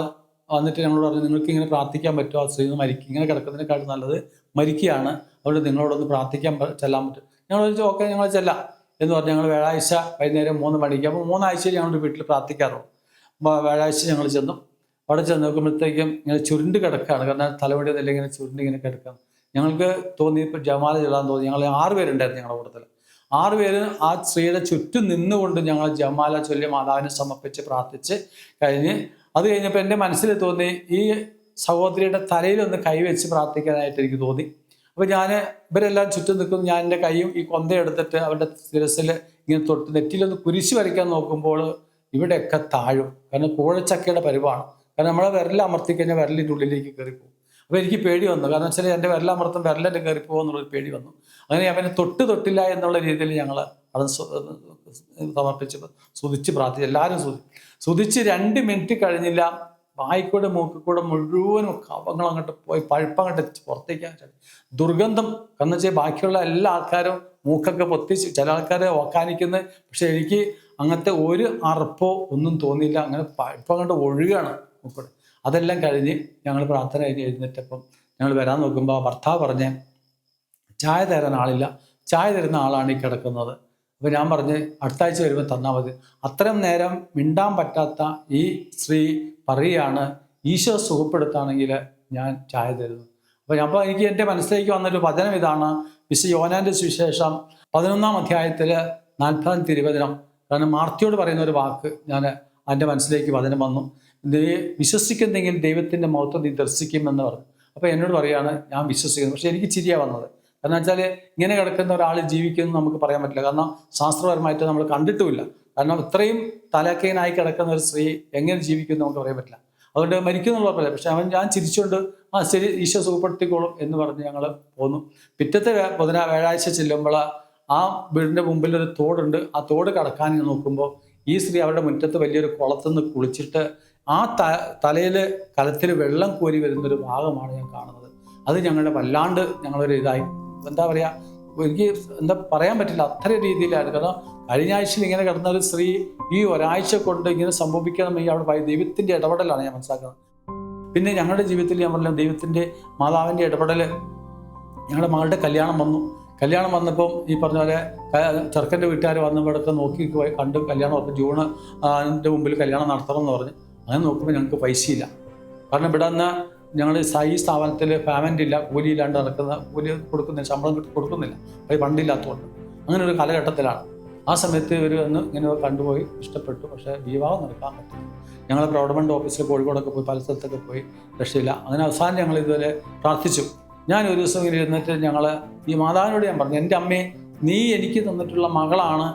വന്നിട്ട് ഞങ്ങളോട് പറഞ്ഞു, നിങ്ങൾക്ക് ഇങ്ങനെ പ്രാർത്ഥിക്കാൻ പറ്റുമോ, ആ സ്ത്രീ മരിക്കും, ഇങ്ങനെ കിടക്കുന്നതിനേക്കാളും നല്ലത് മരിക്കുകയാണ്, അതുകൊണ്ട് നിങ്ങളോടൊന്ന് പ്രാർത്ഥിക്കാൻ ചെല്ലാൻ പറ്റും. ഞങ്ങൾ ചോദിച്ചു, ഓക്കെ ഞങ്ങൾ ചെല്ലാം എന്ന് പറഞ്ഞ് ഞങ്ങൾ വ്യാഴാഴ്ച വൈകുന്നേരം 3 മണിക്ക്, അപ്പോൾ 3 ആഴ്ചയിൽ ഞങ്ങളുടെ വീട്ടിൽ പ്രാർത്ഥിക്കാറുള്ളൂ. വ്യാഴാഴ്ച ഞങ്ങൾ ചെന്നു. അവിടെ ചെന്ന് നോക്കുമ്പോഴത്തേക്കും ഇങ്ങനെ ചുരുണ്ട് കിടക്കുകയാണ്. കാരണം തലമുടി അതെല്ലാം ഇങ്ങനെ ചുരുണ്ട് ഇങ്ങനെ കിടക്കുകയാണ്. ഞങ്ങൾക്ക് തോന്നി ഇപ്പോൾ ജമാല ചെല്ലാൻ തോന്നി. ഞങ്ങൾ 6 പേരുണ്ടായിരുന്നു ഞങ്ങളുടെ കൂട്ടത്തിൽ. 6 പേര് ആ സ്ത്രീയുടെ ചുറ്റും നിന്നുകൊണ്ട് ഞങ്ങൾ ജമാല ചൊല്ലി മാതാവിനെ സമർപ്പിച്ച് പ്രാർത്ഥിച്ച് കഴിഞ്ഞ് അത് കഴിഞ്ഞപ്പോൾ എൻ്റെ മനസ്സിൽ തോന്നി, ഈ സഹോദരിയുടെ തലയിലൊന്ന് കൈവച്ച് പ്രാർത്ഥിക്കാനായിട്ട് എനിക്ക് തോന്നി. അപ്പോൾ ഞാൻ ഇവരെല്ലാം ചുറ്റും നിൽക്കുന്നു. ഞാൻ എൻ്റെ കൈയും ഈ കൊന്തയെടുത്തിട്ട് അവരുടെ ശിരസിൽ ഇങ്ങനെ തൊട്ട് നെറ്റിലൊന്ന് കുരിശ് വരയ്ക്കാൻ നോക്കുമ്പോൾ ഇവിടെയൊക്കെ താഴും. കാരണം കൂഴച്ചക്കയുടെ പരിവാണ്. കാരണം നമ്മളെ വിരലമർത്തി കഴിഞ്ഞാൽ വിരലിൻ്റെ ഉള്ളിലേക്ക് കയറിപ്പോകും. അപ്പോൾ എനിക്ക് പേടി വന്നു. കാരണം വെച്ചാൽ എൻ്റെ വിരലമർത്തും വിരലിൻ്റെ കയറിപ്പോകുമെന്നുള്ളൊരു പേടി വന്നു. അങ്ങനെ അവനെ തൊട്ടില്ല എന്നുള്ള രീതിയിൽ ഞങ്ങൾ അത് സമർപ്പിച്ച് സ്തുതിച്ച് പ്രാർത്ഥിച്ചു. എല്ലാവരും സ്തുതിച്ച് 2 മിനിറ്റ് കഴിഞ്ഞില്ല, വായിക്കൂടെ മൂക്കിക്കൂടെ മുഴുവനും കവങ്ങൾ അങ്ങോട്ട് പോയി പഴുപ്പങ്ങോട്ട് പുറത്തേക്കാൻ ദുർഗന്ധം. കാരണം വെച്ചാൽ ബാക്കിയുള്ള എല്ലാ ആൾക്കാരും മൂക്കൊക്കെ പൊത്തിച്ച്, ചില ആൾക്കാരെ ഓക്കാനിക്കുന്നത്. പക്ഷെ എനിക്ക് അങ്ങനത്തെ ഒരു അറപ്പോ ഒന്നും തോന്നിയില്ല. അങ്ങനെ പഴുപ്പങ്ങോട്ട് ഒഴുകുകയാണ് മൂക്കൂടെ. അതെല്ലാം കഴിഞ്ഞ് ഞങ്ങൾ പ്രാർത്ഥന കഴിഞ്ഞ് എഴുന്നേറ്റപ്പം ഞങ്ങൾ വരാൻ നോക്കുമ്പോൾ ഭർത്താവ് പറഞ്ഞ്, ചായ തരാൻ ആളില്ല, ചായ തരുന്ന ആളാണ് ഈ കിടക്കുന്നത്. അപ്പോൾ ഞാൻ പറഞ്ഞ് അടുത്ത ആഴ്ച വരുമ്പോൾ തന്നാൽ മതി. അത്രയും നേരം മിണ്ടാൻ പറ്റാത്ത ഈ സ്ത്രീ പറയുകയാണ്, ഈശോ സുഖപ്പെടുത്താണെങ്കിൽ ഞാൻ ചായ തരുന്നു. അപ്പോൾ എനിക്ക് എൻ്റെ മനസ്സിലേക്ക് വന്നൊരു വചനം ഇതാണ്. വിശുദ്ധ യോഹന്നാന്റെ സുവിശേഷം 11-ാം അധ്യായത്തിൽ 40-ാം തിരുവചനം. കാരണം മാർത്തിയോട് പറയുന്ന ഒരു വാക്ക് ഞാൻ എൻ്റെ മനസ്സിലേക്ക് വചനം വന്നു. നീ വിശ്വസിക്കുന്നെങ്കിൽ ദൈവത്തിൻ്റെ മഹത്വം നീ ദർശിക്കുമെന്ന് പറഞ്ഞു. അപ്പോൾ എന്നോട് പറയാണ് ഞാൻ വിശ്വസിക്കുന്നു. പക്ഷേ എനിക്ക് ചിരിയാണ് വന്നത്. കാരണം വെച്ചാൽ ഇങ്ങനെ കിടക്കുന്ന ഒരാൾ ജീവിക്കുമെന്ന് നമുക്ക് പറയാൻ പറ്റില്ല. കാരണം ശാസ്ത്രപരമായിട്ട് നമ്മൾ കണ്ടിട്ടുമില്ല. കാരണം ഇത്രയും തലക്കേനായി കിടക്കുന്ന ഒരു സ്ത്രീ എങ്ങനെ ജീവിക്കുമെന്ന് നമുക്ക് പറയാൻ പറ്റില്ല. അതുകൊണ്ട് മരിക്കുന്നുള്ള പറയാം. പക്ഷെ ഞാൻ ചിരിച്ചുകൊണ്ട് ശരി ഈശോ സുഖപ്പെടുത്തിക്കോളും എന്ന് പറഞ്ഞ് ഞങ്ങൾ പോന്നു. പിറ്റത്തെ വ്യാഴാഴ്ച ചെല്ലുമ്പോൾ ആ വീടിൻ്റെ മുമ്പിൽ ഒരു തോടുണ്ട്. ആ തോട് കടക്കാൻ നോക്കുമ്പോൾ ഈ സ്ത്രീ അവരുടെ മുറ്റത്ത് വലിയൊരു കുളത്തുനിന്ന് കുളിച്ചിട്ട് ആ തലയിൽ കലത്തിൽ വെള്ളം കോരി വരുന്നൊരു ഭാഗമാണ് ഞാൻ കാണുന്നത്. അത് ഞങ്ങളുടെ വല്ലാണ്ട് ഞങ്ങളൊരു ഇതായി, എന്താ പറയുക, എനിക്ക് എന്താ പറയാൻ പറ്റില്ല, അത്ര രീതിയിലായിരുന്നു. കാരണം കഴിഞ്ഞ ആഴ്ചയിൽ ഇങ്ങനെ കിടന്ന ഒരു സ്ത്രീ ഈ ഒരാഴ്ച കൊണ്ട് ഇങ്ങനെ സംഭവിക്കണമെങ്കിൽ അവിടെ ദൈവത്തിൻ്റെ ഇടപെടലാണ് ഞാൻ മനസ്സിലാക്കുന്നത്. പിന്നെ ഞങ്ങളുടെ ജീവിതത്തിൽ ഞാൻ പറഞ്ഞ ദൈവത്തിൻ്റെ മാതാവിൻ്റെ ഇടപെടൽ. ഞങ്ങളുടെ മകളുടെ കല്യാണം വന്നപ്പം ഈ പറഞ്ഞ പോലെ ചെറുക്കൻ്റെ വീട്ടുകാർ വന്നപ്പോഴൊക്കെ നോക്കി കണ്ട് കല്യാണം ഉറപ്പ് ജൂൺ ൻ്റെ മുമ്പിൽ കല്യാണം നടത്തണം എന്ന് പറഞ്ഞ്. അങ്ങനെ നോക്കുമ്പോൾ ഞങ്ങൾക്ക് പൈസയില്ല. കാരണം ഇവിടെ നിന്ന് ഞങ്ങൾ ഈ സ്ഥാപനത്തിൽ പേയ്മെൻ്റ് ഇല്ല, കൂലിയില്ലാണ്ട് കൂലി കൊടുക്കുന്നില്ല, ശമ്പളം കൊടുക്കുന്നില്ല, അത് ഫണ്ടില്ലാത്തതുകൊണ്ട്. അങ്ങനെ ഒരു കാലഘട്ടത്തിലാണ്. ആ സമയത്ത് ഇവർ വന്ന് ഇങ്ങനെ കണ്ടുപോയി, ഇഷ്ടപ്പെട്ടു. പക്ഷേ വിവാഹം നടക്കാൻ പറ്റില്ല. ഞങ്ങൾ ഗവൺമെൻറ് ഓഫീസിൽ കോഴിക്കോടൊക്കെ പോയി പല സ്ഥലത്തൊക്കെ പോയി, രക്ഷയില്ല. അങ്ങനെ അവസാനം ഞങ്ങൾ ഇതുവരെ പ്രാർത്ഥിച്ചു. ഞാൻ ഒരു ദിവസം ഇങ്ങനെ ഇരുന്നിട്ട് ഞങ്ങൾ ഈ മാതാവിനോട് ഞാൻ പറഞ്ഞു, എൻ്റെ അമ്മേ, നീ എനിക്ക് തന്നിട്ടുള്ള മകളാണ്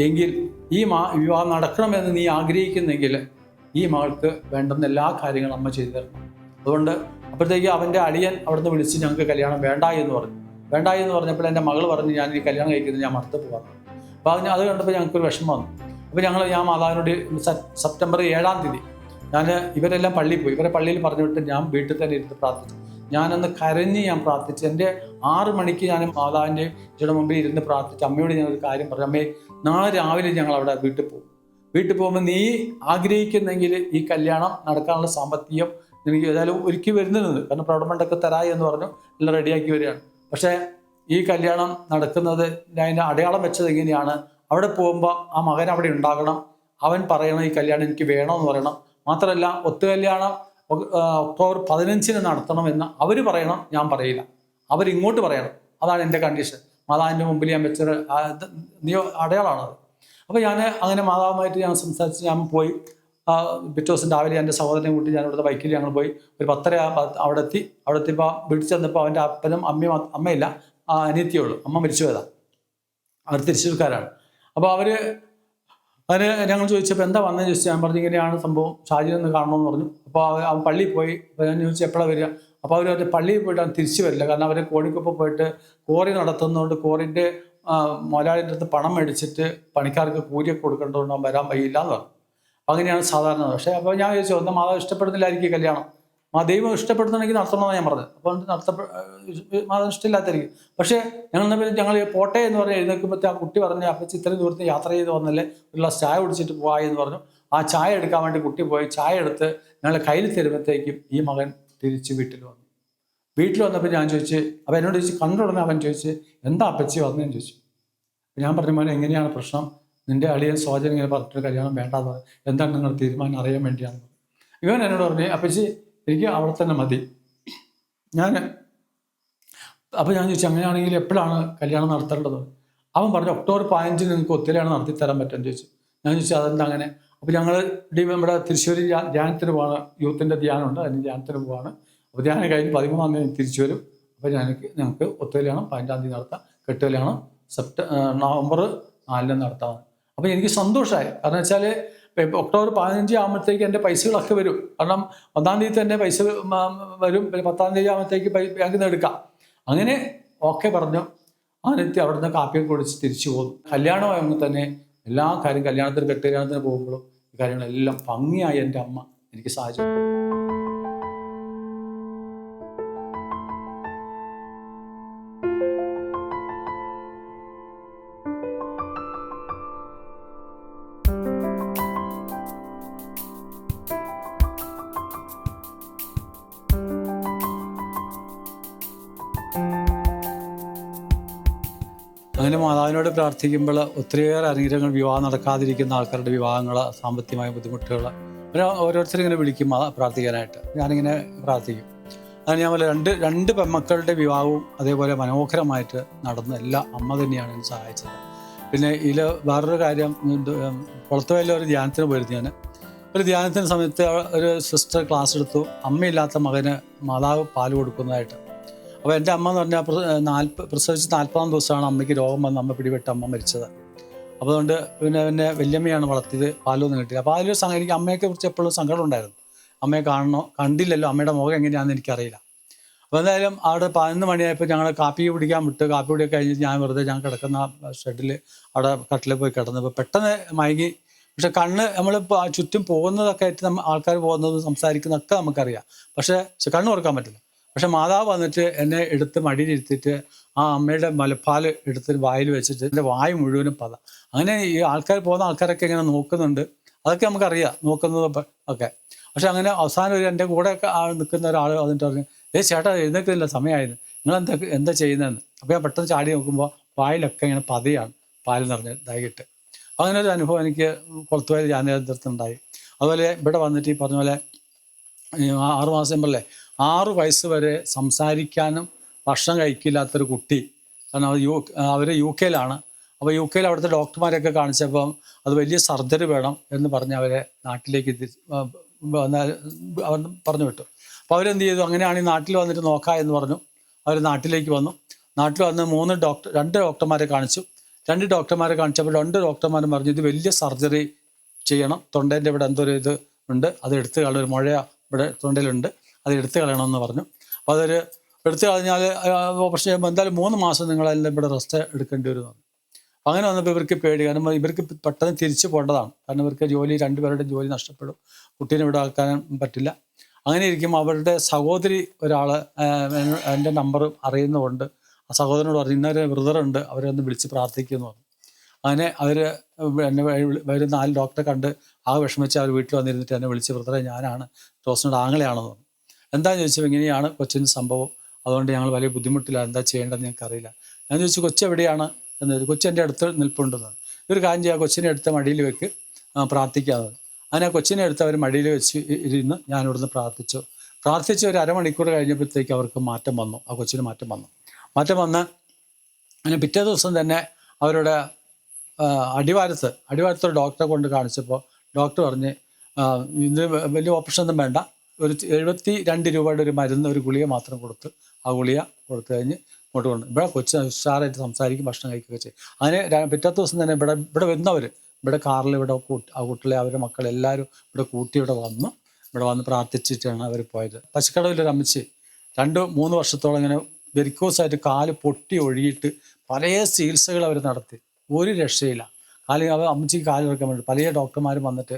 എങ്കിൽ ഈ വിവാഹം നടക്കണമെന്ന് നീ ആഗ്രഹിക്കുന്നെങ്കിൽ ഈ മകൾക്ക് വേണ്ടുന്ന എല്ലാ കാര്യങ്ങളും അമ്മ ചെയ്തു തരണം. അതുകൊണ്ട് അപ്പോഴത്തേക്ക് അവൻ്റെ അളിയൻ അവിടുന്ന് വിളിച്ച് ഞങ്ങൾക്ക് കല്യാണം വേണ്ട എന്ന് പറഞ്ഞപ്പോൾ എൻ്റെ മകൾ പറഞ്ഞു, ഞാൻ ഈ കല്യാണം കഴിക്കുന്നത് ഞാൻ മറത്ത് പോകാറ്. അപ്പോൾ അത് കണ്ടപ്പോൾ ഞങ്ങൾക്കൊരു വിഷമം വന്നു. അപ്പോൾ ഞാൻ മാതാവിനോട് സെപ്റ്റംബർ 7-ാം തീയതി ഇവരെല്ലാം പള്ളിയിൽ പോയി. ഇവരെ പള്ളിയിൽ പറഞ്ഞു വിട്ട് ഞാൻ വീട്ടിൽ തന്നെ ഇരുന്ന് പ്രാർത്ഥിച്ചു. ഞാനന്ന് കരഞ്ഞ് ഞാൻ പ്രാർത്ഥിച്ചു. എൻ്റെ 6 മണിക്ക് ഞാൻ മാതാവിൻ്റെ മുമ്പിൽ ഇരുന്ന് പ്രാർത്ഥിച്ചു. അമ്മയോട് ഞാനൊരു കാര്യം പറഞ്ഞു, അമ്മേ, നാളെ രാവിലെ ഞങ്ങൾ അവിടെ വീട്ടിൽ പോകുമ്പോൾ നീ ആഗ്രഹിക്കുന്നെങ്കിൽ ഈ കല്യാണം നടക്കാനുള്ള സാമ്പത്തികം എനിക്ക് ഏതായാലും ഒരുക്കി വരുന്നുണ്ട്. കാരണം പ്രൗഢമണ്ടൊക്കെ തരായി എന്ന് പറഞ്ഞു, എല്ലാം റെഡിയാക്കി വരികയാണ്. പക്ഷേ ഈ കല്യാണം നടക്കുന്നത് അതിൻ്റെ അടയാളം വെച്ചത് എങ്ങനെയാണ്? അവിടെ പോകുമ്പോൾ ആ മകൻ അവിടെ ഉണ്ടാകണം, അവൻ പറയണം ഈ കല്യാണം എനിക്ക് വേണമെന്ന് പറയണം. മാത്രമല്ല ഒത്തുകല്യാണം ഒക്ടോബർ 15-ന് നടത്തണമെന്ന് അവർ പറയണം, ഞാൻ പറയില്ല, അവരിങ്ങോട്ട് പറയണം. അതാണ് എൻ്റെ കണ്ടീഷൻ. മാതാവിൻ്റെ മുമ്പിൽ ഞാൻ വെച്ചൊരു അടയാളമാണത്. അപ്പോൾ ഞാൻ അങ്ങനെ മാതാവുമായിട്ട് ഞാൻ സംസാരിച്ച് ഞാൻ പോയി. പിറ്റേ ദിവസം രാവിലെ എൻ്റെ സഹോദരനെ കൂട്ടി ഞാൻ ഇവിടുത്തെ ബൈക്കിൽ ഞങ്ങൾ പോയി. ഒരു 10:30 അവിടെ എത്തിയപ്പോൾ വീട്ടിൽ ചെന്നപ്പോൾ അവൻ്റെ അപ്പനും അമ്മയില്ല, അനിയത്തിയേ ഉള്ളൂ. അമ്മ മരിച്ചു പോയതാണ്. അവർ തൃശ്ശൂർക്കാരാണ്. അപ്പോൾ അതിന് ഞങ്ങൾ ചോദിച്ചപ്പോൾ എന്താ വന്നതെന്ന് ചോദിച്ചു. ഞാൻ പറഞ്ഞു ഇങ്ങനെയാണ് സംഭവം, ഷാജിനെ കാണണമെന്ന് പറഞ്ഞു. അപ്പോൾ അവൻ പള്ളിയിൽ പോയി. അപ്പോൾ ഞാൻ ചോദിച്ചു എപ്പോഴാണ് വരിക? അപ്പോൾ അവർ പള്ളിയിൽ പോയിട്ട് അവൻ തിരിച്ചു വരില്ല. കാരണം അവർ കോഴിക്കൊപ്പം പോയിട്ട് കോറി നടത്തുന്നതുകൊണ്ട് കോറിൻ്റെ മുതലാളിൻ്റെ അടുത്ത് പണം മേടിച്ചിട്ട് പണിക്കാർക്ക് കൂലിയൊക്കെ കൊടുക്കേണ്ടതുകൊണ്ട് അവൻ വരാൻ വയ്യില്ല എന്ന് പറഞ്ഞു. അങ്ങനെയാണ് സാധാരണ. പക്ഷേ അപ്പോൾ ഞാൻ ചോദിച്ചു, ഒന്നും മാതാവ് ഇഷ്ടപ്പെടുന്നില്ലായിരിക്കും കല്യാണം, ദൈവം ഇഷ്ടപ്പെടുന്നുണ്ടെങ്കിൽ നടത്തണമെന്നാണ് ഞാൻ പറഞ്ഞത്. അപ്പോൾ മാതാവ് ഇഷ്ടമില്ലാത്തായിരിക്കും. പക്ഷേ ഞങ്ങൾ പോട്ടെ എന്ന് പറഞ്ഞ് എഴുന്നേൽക്കുമ്പോഴത്തെ ആ കുട്ടി പറഞ്ഞു, അപ്പച്ചി ഇത്രയും ദൂരത്ത് യാത്ര ചെയ്ത് വന്നല്ലേ, ഒരു ഗ്ലാസ് ചായ കുടിച്ചിട്ട് പോയി എന്ന് പറഞ്ഞു. ആ ചായ എടുക്കാൻ വേണ്ടി കുട്ടി പോയി. ചായ എടുത്ത് ഞങ്ങളെ കയ്യിൽ തരുമ്പോഴത്തേക്കും ഈ മകൻ തിരിച്ച് വീട്ടിൽ വന്നപ്പോൾ ഞാൻ ചോദിച്ച്, അപ്പോൾ എന്നോട് ചോദിച്ച് കണ്ടുടനെ അവൻ ചോദിച്ച് എന്താ അപ്പച്ചി വന്നതെന്ന് ചോദിച്ചു. ഞാൻ പറഞ്ഞു, മോനെ എങ്ങനെയാണ് പ്രശ്നം? നിൻ്റെ അളിയൻ സോജൻ ഇങ്ങനെ പറഞ്ഞിട്ട് കല്യാണം വേണ്ടാന്ന് പറഞ്ഞു, എന്താണ് നിങ്ങൾ തീരുമാനം അറിയാൻ വേണ്ടിയാണെന്ന് പറഞ്ഞു. ഇവൻ എന്നോട് പറഞ്ഞു, അപ്പച്ചി എനിക്ക് അവിടെ തന്നെ മതി. അപ്പോൾ ഞാൻ ചോദിച്ചു, അങ്ങനെയാണെങ്കിൽ എപ്പോഴാണ് കല്യാണം നടത്തേണ്ടത്? അവൻ പറഞ്ഞു, ഒക്ടോബർ 15-ന് നിങ്ങൾക്ക് ഒത്തുകല്യാണം നടത്തി തരാൻ പറ്റുമെന്ന് ചോദിച്ചു. ഞാൻ ചോദിച്ചു അതെന്താ അങ്ങനെ? അപ്പോൾ ഞങ്ങൾ നമ്മുടെ തൃശ്ശൂർ ധ്യാനത്തിന് പോവാണ്, യൂത്തിൻ്റെ ധ്യാനമുണ്ട്, അതിന് ധ്യാനത്തിന് പോവാണ്. അപ്പോൾ ധ്യാനം കഴിഞ്ഞ് 13-ാം തീയതി തിരിച്ചു വരും. അപ്പോൾ ഞങ്ങൾക്ക് ഒത്തുകല്യാണം 15-ാം തീയതി നടത്താം, കെട്ടുകല്യാണം നവംബർ 4-ന് നടത്താം. അപ്പോൾ എനിക്ക് സന്തോഷമായി. കാരണം വെച്ചാൽ ഒക്ടോബർ 15 ആകുമ്പോഴത്തേക്ക് എൻ്റെ പൈസകളൊക്കെ വരും. കാരണം 1-ാം തീയതി തന്നെ പൈസ വരും. പിന്നെ 10-ാം തീയതി ആകുമ്പോഴത്തേക്ക് ബാങ്കിൽ നിന്ന് എടുക്കാം. അങ്ങനെ ഓക്കെ പറഞ്ഞു. അതിനെത്തി അവിടെ നിന്ന് കാപ്പിയൊക്കെ കുടിച്ച് തിരിച്ചു പോകുന്നു. കല്യാണമാകുമ്പോൾ തന്നെ എല്ലാ കാര്യം കല്യാണത്തിന് കെട്ടുകല്യാണത്തിന് പോകുമ്പോഴും ഈ കാര്യങ്ങളെല്ലാം ഭംഗിയായി എൻ്റെ അമ്മ എനിക്ക് സഹായിച്ചു. അങ്ങനെ മാതാവിനോട് പ്രാർത്ഥിക്കുമ്പോൾ ഒത്തിരിയേറെ അനുഗ്രഹങ്ങൾ, വിവാഹം നടക്കാതിരിക്കുന്ന ആൾക്കാരുടെ വിവാഹങ്ങൾ, സാമ്പത്തികമായ ബുദ്ധിമുട്ടുകൾ, ഓരോരുത്തരും ഇങ്ങനെ വിളിക്കും പ്രാർത്ഥിക്കാനായിട്ട്. ഞാനിങ്ങനെ പ്രാർത്ഥിക്കും. അത് ഞാൻ പോലെ രണ്ട് പെൺമക്കളുടെ വിവാഹവും അതേപോലെ മനോഹരമായിട്ട് നടന്നു. എല്ലാം അമ്മ തന്നെയാണ് എന്നെ സഹായിച്ചത്. പിന്നെ ഇതിൽ വേറൊരു കാര്യം, പുറത്തുവല്ല ഒരു ധ്യാനത്തിന് പോയിരുന്നു ഞാൻ. ഒരു ധ്യാനത്തിന് സമയത്ത് ഒരു സിസ്റ്റർ ക്ലാസ് എടുത്തു, അമ്മയില്ലാത്ത മകന് മാതാവ് പാല് കൊടുക്കുന്നതായിട്ട്. അപ്പോൾ എൻ്റെ അമ്മ എന്ന് പറഞ്ഞാൽ പ്രസവിച്ച് 40-ാം ദിവസമാണ് അമ്മയ്ക്ക് രോഗം വന്ന് അമ്മ പിടിപെട്ട് അമ്മ മരിച്ചത്. അപ്പോൾ അതുകൊണ്ട് പിന്നെ വല്യമ്മയാണ് വളർത്തിയത്, പാലൊന്നും കിട്ടില്ല. അപ്പോൾ അതിലൊരു എനിക്ക് അമ്മയെ കുറിച്ച് എപ്പോഴും സങ്കടം ഉണ്ടായിരുന്നു. അമ്മയെ കണ്ടില്ലല്ലോ, അമ്മയുടെ മുഖം എങ്ങനെയാണെന്ന് എനിക്കറിയില്ല. അപ്പോൾ എന്തായാലും അവിടെ 11 മണിയായപ്പോൾ ഞങ്ങൾ കാപ്പി കുടിക്കാൻ വിട്ട്, കാപ്പി കുടിയൊക്കെ കഴിഞ്ഞ് ഞാൻ വെറുതെ ഞാൻ കിടക്കുന്ന ഷെഡിൽ അവിടെ കട്ടിൽ പോയി കിടന്നപ്പോൾ പെട്ടെന്ന് മയങ്ങി. പക്ഷെ കണ്ണ് നമ്മളിപ്പോൾ ചുറ്റും പോകുന്നതൊക്കെ ആയിട്ട് ആൾക്കാർ പോകുന്നതും സംസാരിക്കുന്നതൊക്കെ നമുക്കറിയാം, പക്ഷേ കണ്ണ് തുറക്കാൻ പറ്റില്ല. പക്ഷെ മാതാവ് വന്നിട്ട് എന്നെ എടുത്ത് മടിയിലിരുത്തിയിട്ട് ആ അമ്മയുടെ മുലപ്പാൽ എടുത്ത് വായിൽ വെച്ചിട്ട് എൻ്റെ വായു മുഴുവനും പത. അങ്ങനെ ഈ പോകുന്ന ആൾക്കാരൊക്കെ ഇങ്ങനെ നോക്കുന്നുണ്ട്, അതൊക്കെ നമുക്കറിയാം, നോക്കുന്നത് ഒക്കെ. പക്ഷെ അങ്ങനെ അവസാനം ഒരു എൻ്റെ കൂടെ നിൽക്കുന്ന ഒരാൾ വന്നിട്ട് പറഞ്ഞു, ചേട്ടാ എഴുന്നേൽക്കുന്നില്ല, സമയമായിരുന്നു, നിങ്ങൾ എന്താ ചെയ്യുന്നതെന്ന്. അപ്പോൾ ഞാൻ പെട്ടെന്ന് ചാടി നോക്കുമ്പോൾ വായിലൊക്കെ ഇങ്ങനെ പതയാണ്, പാൽ നിറഞ്ഞ് ഇതായിട്ട്. അങ്ങനെ ഒരു അനുഭവം എനിക്ക് പുറത്തുപോയ ധ്യാനത്തിനുണ്ടായി. അതുപോലെ ഇവിടെ വന്നിട്ട് ഈ പറഞ്ഞ പോലെ 6 മാസം 6 വയസ്സ് വരെ സംസാരിക്കാനും ഭക്ഷണം കഴിക്കില്ലാത്തൊരു കുട്ടി. കാരണം അവർ UK അപ്പോൾ UK അവിടുത്തെ ഡോക്ടർമാരെയൊക്കെ കാണിച്ചപ്പം അത് വലിയ സർജറി വേണം എന്ന് പറഞ്ഞ് അവരെ നാട്ടിലേക്ക് അവർ പറഞ്ഞു വിട്ടു. അപ്പോൾ അവരെന്ത് ചെയ്തു, അങ്ങനെയാണെങ്കിൽ നാട്ടിൽ വന്നിട്ട് നോക്കാം എന്ന് പറഞ്ഞു. അവർ നാട്ടിലേക്ക് വന്നു. നാട്ടിൽ വന്ന് 2 ഡോക്ടർമാരെ കാണിച്ചു. 2 ഡോക്ടർമാരെ കാണിച്ചപ്പോൾ 2 ഡോക്ടർമാരും പറഞ്ഞു, ഇത് വലിയ സർജറി ചെയ്യണം, തൊണ്ടേൻ്റെ ഇവിടെ എന്തോ ഒരു ഇത് ഉണ്ട്, അത് എടുത്ത് കളയണം, ഒരു മുഴ ഇവിടെ തൊണ്ടയിലുണ്ട്, അത് എടുത്ത് കളയണമെന്ന് പറഞ്ഞു. അപ്പോൾ അതൊരു എടുത്തു കളഞ്ഞാൽ ഓപ്പറേഷൻ ചെയ്യുമ്പോൾ എന്തായാലും 3 മാസം നിങ്ങളെല്ലാം ഇവിടെ റെസ്റ്റ് എടുക്കേണ്ടി വരുമെന്ന്. അങ്ങനെ വന്നപ്പോൾ ഇവർക്ക് പേടി, കാരണം ഇവർക്ക് പെട്ടെന്ന് തിരിച്ചു പോകേണ്ടതാണ്, കാരണം ഇവർക്ക് 2 പേരുടെ ജോലി നഷ്ടപ്പെടും, കുട്ടീനെ ഇവിടെ ആക്കാൻ പറ്റില്ല. അങ്ങനെ ഇരിക്കും അവരുടെ സഹോദരി ഒരാൾ എൻ്റെ നമ്പർ അറിയുന്നതുകൊണ്ട് ആ സഹോദരനോട് പറഞ്ഞു, ഇന്നൊരു ബ്രദറുണ്ട്, അവരെ ഒന്ന് വിളിച്ച് പ്രാർത്ഥിക്കുമെന്ന് പറഞ്ഞു. അങ്ങനെ അവർ എന്നെ 4 ഡോക്ടറെ കണ്ട് വിഷമിച്ച് അവർ വീട്ടിൽ വന്നിരുന്നിട്ട് എന്നെ വിളിച്ച്, ബ്രദറെ ഞാനാണ് റോസിനോട് ആങ്ങളെയാണെന്ന് പറഞ്ഞു. എന്താണെന്ന് ചോദിച്ചപ്പോൾ ഇങ്ങനെയാണ് കൊച്ചിൻ്റെ സംഭവം, അതുകൊണ്ട് ഞങ്ങൾ വലിയ ബുദ്ധിമുട്ടില്ല, എന്താ ചെയ്യേണ്ടതെന്ന് ഞങ്ങൾക്കറിയില്ല. ഞാൻ ചോദിച്ചു, കൊച്ചു എവിടെയാണ് എന്നത്. കൊച്ചു എൻ്റെ അടുത്ത് നിൽപ്പുണ്ടെന്നാണ്. ഒരു കാര്യം ചെയ്യുക, കൊച്ചിനെ എടുത്ത് മടിയിൽ വെക്ക്, പ്രാർത്ഥിക്കാതെ. അങ്ങനെ കൊച്ചിനെ എടുത്ത് അവർ മടിയിൽ വെച്ച് ഇരുന്ന് ഞാൻ ഇവിടുന്ന് പ്രാർത്ഥിച്ച് ഒരു അരമണിക്കൂർ കഴിഞ്ഞപ്പോഴത്തേക്ക് അവർക്ക് മാറ്റം വന്നു, ആ കൊച്ചിന് മാറ്റം വന്ന് അങ്ങനെ പിറ്റേ ദിവസം തന്നെ അവരുടെ അടിവാരത്തൊരു ഡോക്ടറെ കൊണ്ട് കാണിച്ചപ്പോൾ ഡോക്ടർ പറഞ്ഞ്, ഇത് വലിയ ഓപ്പറേഷൻ ഒന്നും വേണ്ട, ഒരു 72 രൂപയുടെ ഒരു മരുന്ന്, ഒരു ഗുളിക മാത്രം കൊടുത്ത് ആ ഗുളിക കൊടുത്തു കഴിഞ്ഞ് ഇങ്ങോട്ട് കൊണ്ട് ഇവിടെ കൊച്ചു ഉഷാറായിട്ട് സംസാരിക്കും, ഭക്ഷണം കഴിക്കുകയൊക്കെ ചെയ്യും. അങ്ങനെ പിറ്റേ ദിവസം തന്നെ ഇവിടെ വരുന്നവർ ഇവിടെ കാറിൽ ആ കുട്ടികളെ അവരുടെ മക്കളെല്ലാവരും ഇവിടെ കൂട്ടി ഇവിടെ വന്ന് പ്രാർത്ഥിച്ചിട്ടാണ് അവർ പോയത്. പശുക്കടവിലൊരു അമ്മച്ചി 2-3 വർഷത്തോളം ഇങ്ങനെ വെരിക്കോസായിട്ട് കാല് പൊട്ടി ഒഴുകിയിട്ട് പല ചികിത്സകൾ അവർ നടത്തി, ഒരു രക്ഷയില്ല. അമ്മച്ചിക്ക് കാല് വെക്കാൻ വേണ്ടി പല ഡോക്ടർമാരും വന്നിട്ട്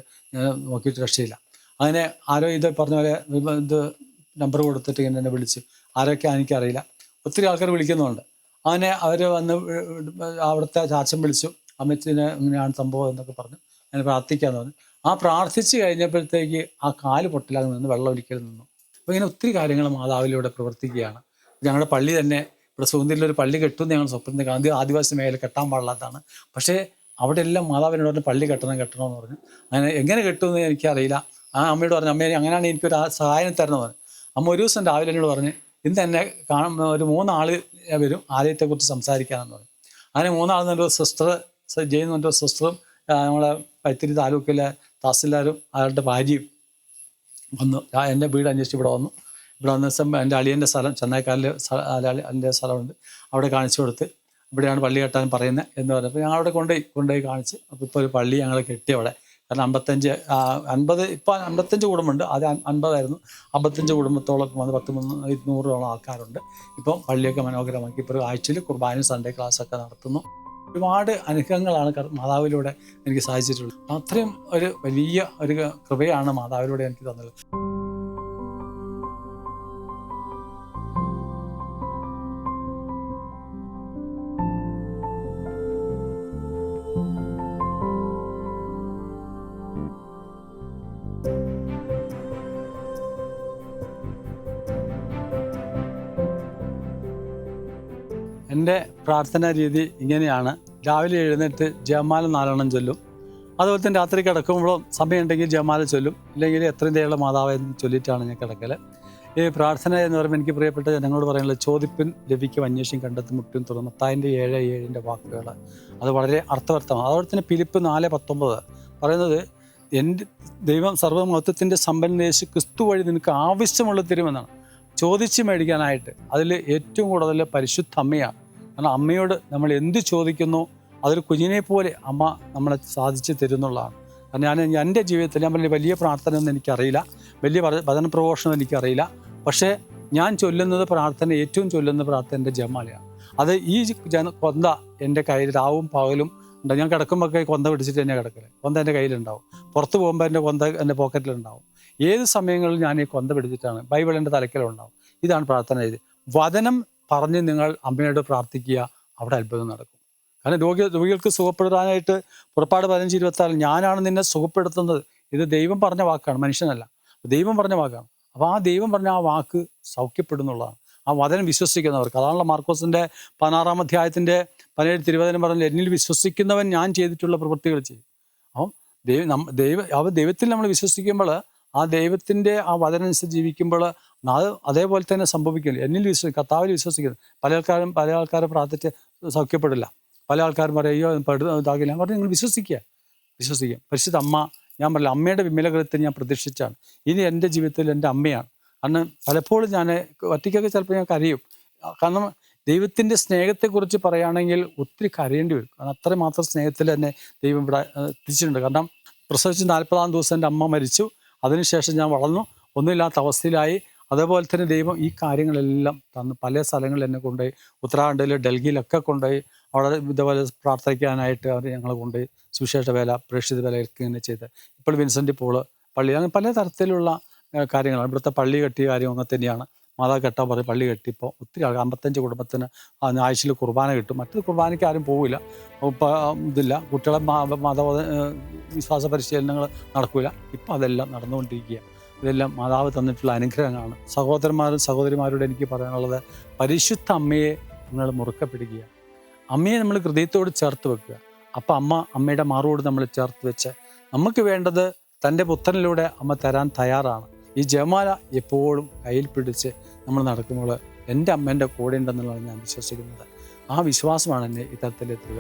നോക്കിയിട്ട് രക്ഷയില്ല. അങ്ങനെ ആരോ ഇത് പറഞ്ഞ പോലെ ഇത് നമ്പർ കൊടുത്തിട്ട് ഇങ്ങനെ എന്നെ വിളിച്ച്, ആരൊക്കെ എനിക്കറിയില്ല, ഒത്തിരി ആൾക്കാർ വിളിക്കുന്നുണ്ട്. അങ്ങനെ അവർ വന്ന് അവിടുത്തെ ചാച്ചൻ വിളിച്ചു, അമ്മച്ചിന് ഇങ്ങനെയാണ് സംഭവം എന്നൊക്കെ പറഞ്ഞു അങ്ങനെ പ്രാർത്ഥിക്കാമെന്ന് പറഞ്ഞു. പ്രാർത്ഥിച്ച് കഴിഞ്ഞപ്പോഴത്തേക്ക് ആ കാല് പൊട്ടിലാകെ നിന്ന് വെള്ളം ഒലിക്കൽ നിന്നു. അപ്പോൾ ഇങ്ങനെ ഒത്തിരി കാര്യങ്ങൾ മാതാവിലൂടെ പ്രവർത്തിക്കുകയാണ്. ഞങ്ങളുടെ പള്ളി തന്നെ ഇവിടെ സുഗന്ധിയിലൊരു പള്ളി കെട്ടുമെന്ന് ഞങ്ങൾ സ്വപ്നത്തിൽ കാണുന്നത്, ആദിവാസി മേഖല കെട്ടാൻ പാടില്ലാത്തതാണ്. പക്ഷേ അവിടെ എല്ലാം മാതാവിനോട് പറഞ്ഞ് പള്ളി കെട്ടണമെന്ന് പറഞ്ഞു. അങ്ങനെ എങ്ങനെ കെട്ടുമെന്ന് എനിക്കറിയില്ല. ആ അമ്മയോട് പറഞ്ഞു, അമ്മയെ അങ്ങനെയാണ് എനിക്കൊരു സഹായം തരണമെന്ന് പറഞ്ഞു. അമ്മ ഒരു ദിവസം രാവിലെ എന്നോട് പറഞ്ഞ്, ഇന്ന് തന്നെ ഒരു 3 ആൾ വരും ആലയത്തെക്കുറിച്ച് സംസാരിക്കാനെന്ന് പറഞ്ഞു. അങ്ങനെ 3 ആൾ എന്നൊരു സിസ്റ്റർ ജെയിൻ സിസ്റ്ററും നമ്മളെ പൈത്തിരി താലൂക്കിലെ തഹസിൽദാരും അയാളുടെ ഭാര്യയും വന്നു. എൻ്റെ വീട് അന്വേഷിച്ച് ഇവിടെ വന്നു എൻ്റെ അളിയൻ്റെ സ്ഥലം ചെന്നൈക്കാലിൽ എൻ്റെ സ്ഥലമുണ്ട്, അവിടെ കാണിച്ചു കൊടുത്ത് ഇവിടെയാണ് പള്ളി കെട്ടാൻ പറയുന്നത് എന്ന് പറഞ്ഞപ്പോൾ ഞങ്ങൾ അവിടെ കൊണ്ടുപോയി കാണിച്ച്. അപ്പോൾ ഇപ്പോൾ ഒരു പള്ളി ഞങ്ങൾ കെട്ടി അവിടെ. കാരണം 50 ഇപ്പോൾ 55 കുടുംബമുണ്ട്, അത് 50 55 കുടുംബത്തോളം വന്ന് 100-200 ആൾക്കാരുണ്ട്. ഇപ്പം പള്ളിയൊക്കെ മനോഹരമാക്കി. ഇപ്പോൾ ആഴ്ചയിൽ കുർബാനയും സൺഡേ ക്ലാസ്സൊക്കെ നടത്തുന്നു. ഒരുപാട് അനുഗ്രഹങ്ങളാണ് മാതാവിലൂടെ എനിക്ക് സാധിച്ചിട്ടുള്ളത്. അത്രയും ഒരു വലിയ ഒരു കൃപയാണ് മാതാവിലൂടെ എനിക്ക് തന്നത്. എൻ്റെ പ്രാർത്ഥനാ രീതി ഇങ്ങനെയാണ്. രാവിലെ എഴുന്നേറ്റ് ജപമാല 4 ചൊല്ലും. അതുപോലെ തന്നെ രാത്രി കിടക്കുമ്പോഴും സമയമുണ്ടെങ്കിൽ ജപമാല ചൊല്ലും, ഇല്ലെങ്കിൽ എത്രയും ദയുള്ള മാതാവ് എന്ന് ചൊല്ലിയിട്ടാണ് ഞാൻ കിടക്കൽ. ഈ പ്രാർത്ഥന എന്ന് പറയുമ്പോൾ എനിക്ക് പ്രിയപ്പെട്ട ജനങ്ങളോട് പറയാനുള്ളത്, ചോദിപ്പിൻ ലഭിക്കും, അന്വേഷിക്കും, കണ്ടെത്തും, മുട്ടും തുറന്ന്. മത്തായിൻ്റെ 7:7 വാക്കുകൾ അത് വളരെ അർത്ഥവർത്ഥമാണ്. അതുപോലെ തന്നെ ഫിലിപ്പ് 4:19 പറയുന്നത്, എൻ്റെ ദൈവം സർവ്വമഹത്വത്തിൻ്റെ സമ്പന്നൻ യേശു ക്രിസ്തു വഴി നിനക്ക് ആവശ്യമുള്ളത് തരുമെന്നാണ്. ചോദിച്ച് മേടിക്കാനായിട്ട് അതിൽ ഏറ്റവും കൂടുതൽ പരിശുദ്ധ അമ്മയാണ്. കാരണം അമ്മയോട് നമ്മൾ എന്ത് ചോദിക്കുന്നു അതൊരു കുഞ്ഞിനെ പോലെ അമ്മ നമ്മളെ സാധിച്ചു തരുന്നുള്ളതാണ്. കാരണം എൻ്റെ ജീവിതത്തിൽ ഞാൻ പറഞ്ഞ വലിയ പ്രാർത്ഥനയൊന്നും എനിക്കറിയില്ല, വലിയ വചന പ്രഘോഷണം എനിക്കറിയില്ല. പക്ഷേ ഞാൻ ചൊല്ലുന്നത് പ്രാർത്ഥന, ഏറ്റവും ചൊല്ലുന്ന പ്രാർത്ഥന എൻ്റെ ജപമാലയാണ്. അത് ഈ കൊന്ത എൻ്റെ കയ്യിൽ രാവും പകലും ഉണ്ട്. ഞാൻ കിടക്കുമ്പോഴൊക്കെ കൊന്ത പിടിച്ചിട്ട് തന്നെ കിടക്കല്. കൊന്ത എൻ്റെ കയ്യിലുണ്ടാവും. പുറത്ത് പോകുമ്പോൾ എൻ്റെ കൊന്ത എൻ്റെ പോക്കറ്റിലുണ്ടാവും. ഏത് സമയങ്ങളിൽ ഞാൻ ഈ കൊന്ത പിടിച്ചിട്ടാണ്. ബൈബിൾ എൻ്റെ തലയ്ക്കലുണ്ടാവും. ഇതാണ് പ്രാർത്ഥന ചെയ്ത്. വചനം പറഞ്ഞ് നിങ്ങൾ അമ്മയോട് പ്രാർത്ഥിക്കുക, അവിടെ അത്ഭുതം നടക്കും. കാരണം രോഗികൾക്ക് സുഖപ്പെടുത്താനായിട്ട് പുറപ്പാട് 15:26 ഞാനാണ് നിന്നെ സുഖപ്പെടുത്തുന്നത്. ഇത് ദൈവം പറഞ്ഞ വാക്കാണ്, മനുഷ്യനല്ല. ദൈവം പറഞ്ഞ വാക്കാണ്. അപ്പോൾ ആ ദൈവം പറഞ്ഞ ആ വാക്ക് സൗഖ്യപ്പെടുന്നുള്ളതാണ്. ആ വചനം വിശ്വസിക്കുന്നവർക്ക്. അതാണല്ലോ മാർക്കോസിൻ്റെ 16-ാം അധ്യായത്തിൻ്റെ 17-20 പറഞ്ഞ്, എന്നിൽ വിശ്വസിക്കുന്നവൻ ഞാൻ ചെയ്തിട്ടുള്ള പ്രവൃത്തികൾ ചെയ്യും. അപ്പം ദൈവത്തിൽ നമ്മൾ വിശ്വസിക്കുമ്പോൾ, ആ ദൈവത്തിൻ്റെ ആ വചനം അനുസരിച്ച് ജീവിക്കുമ്പോൾ അത് അതേപോലെ തന്നെ സംഭവിക്കില്ല. എന്നിൽ കർത്താവിൽ വിശ്വസിക്കുന്നത്. പല ആൾക്കാരും പ്രാർത്ഥിച്ച് സൗഖ്യപ്പെടില്ല. പല ആൾക്കാരും പറയും അയ്യോ ഇതാകില്ല. ഞാൻ പറഞ്ഞു നിങ്ങൾ വിശ്വസിക്കുക. പരിശുദ്ധ അമ്മ, ഞാൻ പറയില്ല, അമ്മയുടെ വിമലകൃത്യത്തിൽ ഞാൻ പ്രതീക്ഷിച്ചാണ്. ഇനി എൻ്റെ ജീവിതത്തിൽ എൻ്റെ അമ്മയാണ്. കാരണം പലപ്പോഴും ഞാൻ ഒറ്റയ്ക്കൊക്കെ ചിലപ്പോൾ ഞാൻ കരയും. കാരണം ദൈവത്തിൻ്റെ സ്നേഹത്തെക്കുറിച്ച് പറയുകയാണെങ്കിൽ ഒത്തിരി കരയേണ്ടി വരും. കാരണം അത്രമാത്രം സ്നേഹത്തിൽ തന്നെ ദൈവം ഇവിടെ എത്തിച്ചിട്ടുണ്ട്. കാരണം പ്രസവിച്ച് 40-ാം ദിവസം എൻ്റെ അമ്മ മരിച്ചു. അതിനുശേഷം ഞാൻ വളർന്നു, ഒന്നുമില്ലാത്ത അവസ്ഥയിലായി. അതേപോലെ തന്നെ ദൈവം ഈ കാര്യങ്ങളെല്ലാം തന്നു. പല സ്ഥലങ്ങളിൽ എന്നെ കൊണ്ടുപോയി, ഉത്തരാഖണ്ഡിൽ, ഡൽഹിയിലൊക്കെ കൊണ്ടുപോയി. അവിടെ ഇതേപോലെ പ്രാർത്ഥിക്കാനായിട്ട് അവർ ഞങ്ങളെ കൊണ്ടുപോയി സുവിശേഷ വേല, പ്രേക്ഷിത വേലയൊക്കെ ഇങ്ങനെ ചെയ്ത്. ഇപ്പോൾ വിൻസെൻ്റ് പോള് പള്ളി, അങ്ങനെ പല തരത്തിലുള്ള കാര്യങ്ങളാണ്. ഇവിടുത്തെ പള്ളി കെട്ടിയ കാര്യം അങ്ങനെ തന്നെയാണ്. മാതാ കെട്ടാൻ പറയും, പള്ളി കെട്ടിയപ്പോൾ ഒത്തിരി 55 കുടുംബത്തിന് ആഴ്ചയിൽ കുർബാന കിട്ടും. മറ്റൊരു കുർബാനയ്ക്ക് ആരും പോവില്ല, ഇതില്ല. കുട്ടികളെ മത വിശ്വാസ പരിശീലനങ്ങൾ നടക്കില്ല. ഇപ്പം അതെല്ലാം നടന്നുകൊണ്ടിരിക്കുക. ഇതെല്ലാം മാതാവ് തന്നിട്ടുള്ള അനുഗ്രഹങ്ങളാണ്. സഹോദരിമാരോട് എനിക്ക് പറയാനുള്ളത്, പരിശുദ്ധ അമ്മയെ നിങ്ങൾ മുറുക്കെ പിടിക്കുക. അമ്മയെ നമ്മൾ ഹൃദയത്തോട് ചേർത്ത് വെക്കുക. അപ്പം അമ്മയുടെ മാറോട് നമ്മൾ ചേർത്ത് വെച്ച്, നമുക്ക് വേണ്ടത് തൻ്റെ പുത്രനിലൂടെ അമ്മ തരാൻ തയ്യാറാണ്. ഈ ജപമാല എപ്പോഴും കയ്യിൽ പിടിച്ച് നമ്മൾ നടക്കുമ്പോൾ എൻ്റെ അമ്മ എൻ്റെ കൂടെ ഉണ്ടെന്നുള്ളതാണ് ഞാൻ വിശ്വസിക്കുന്നത്. ആ വിശ്വാസമാണ് എന്നെ ഇത്തരത്തിലെത്തുക.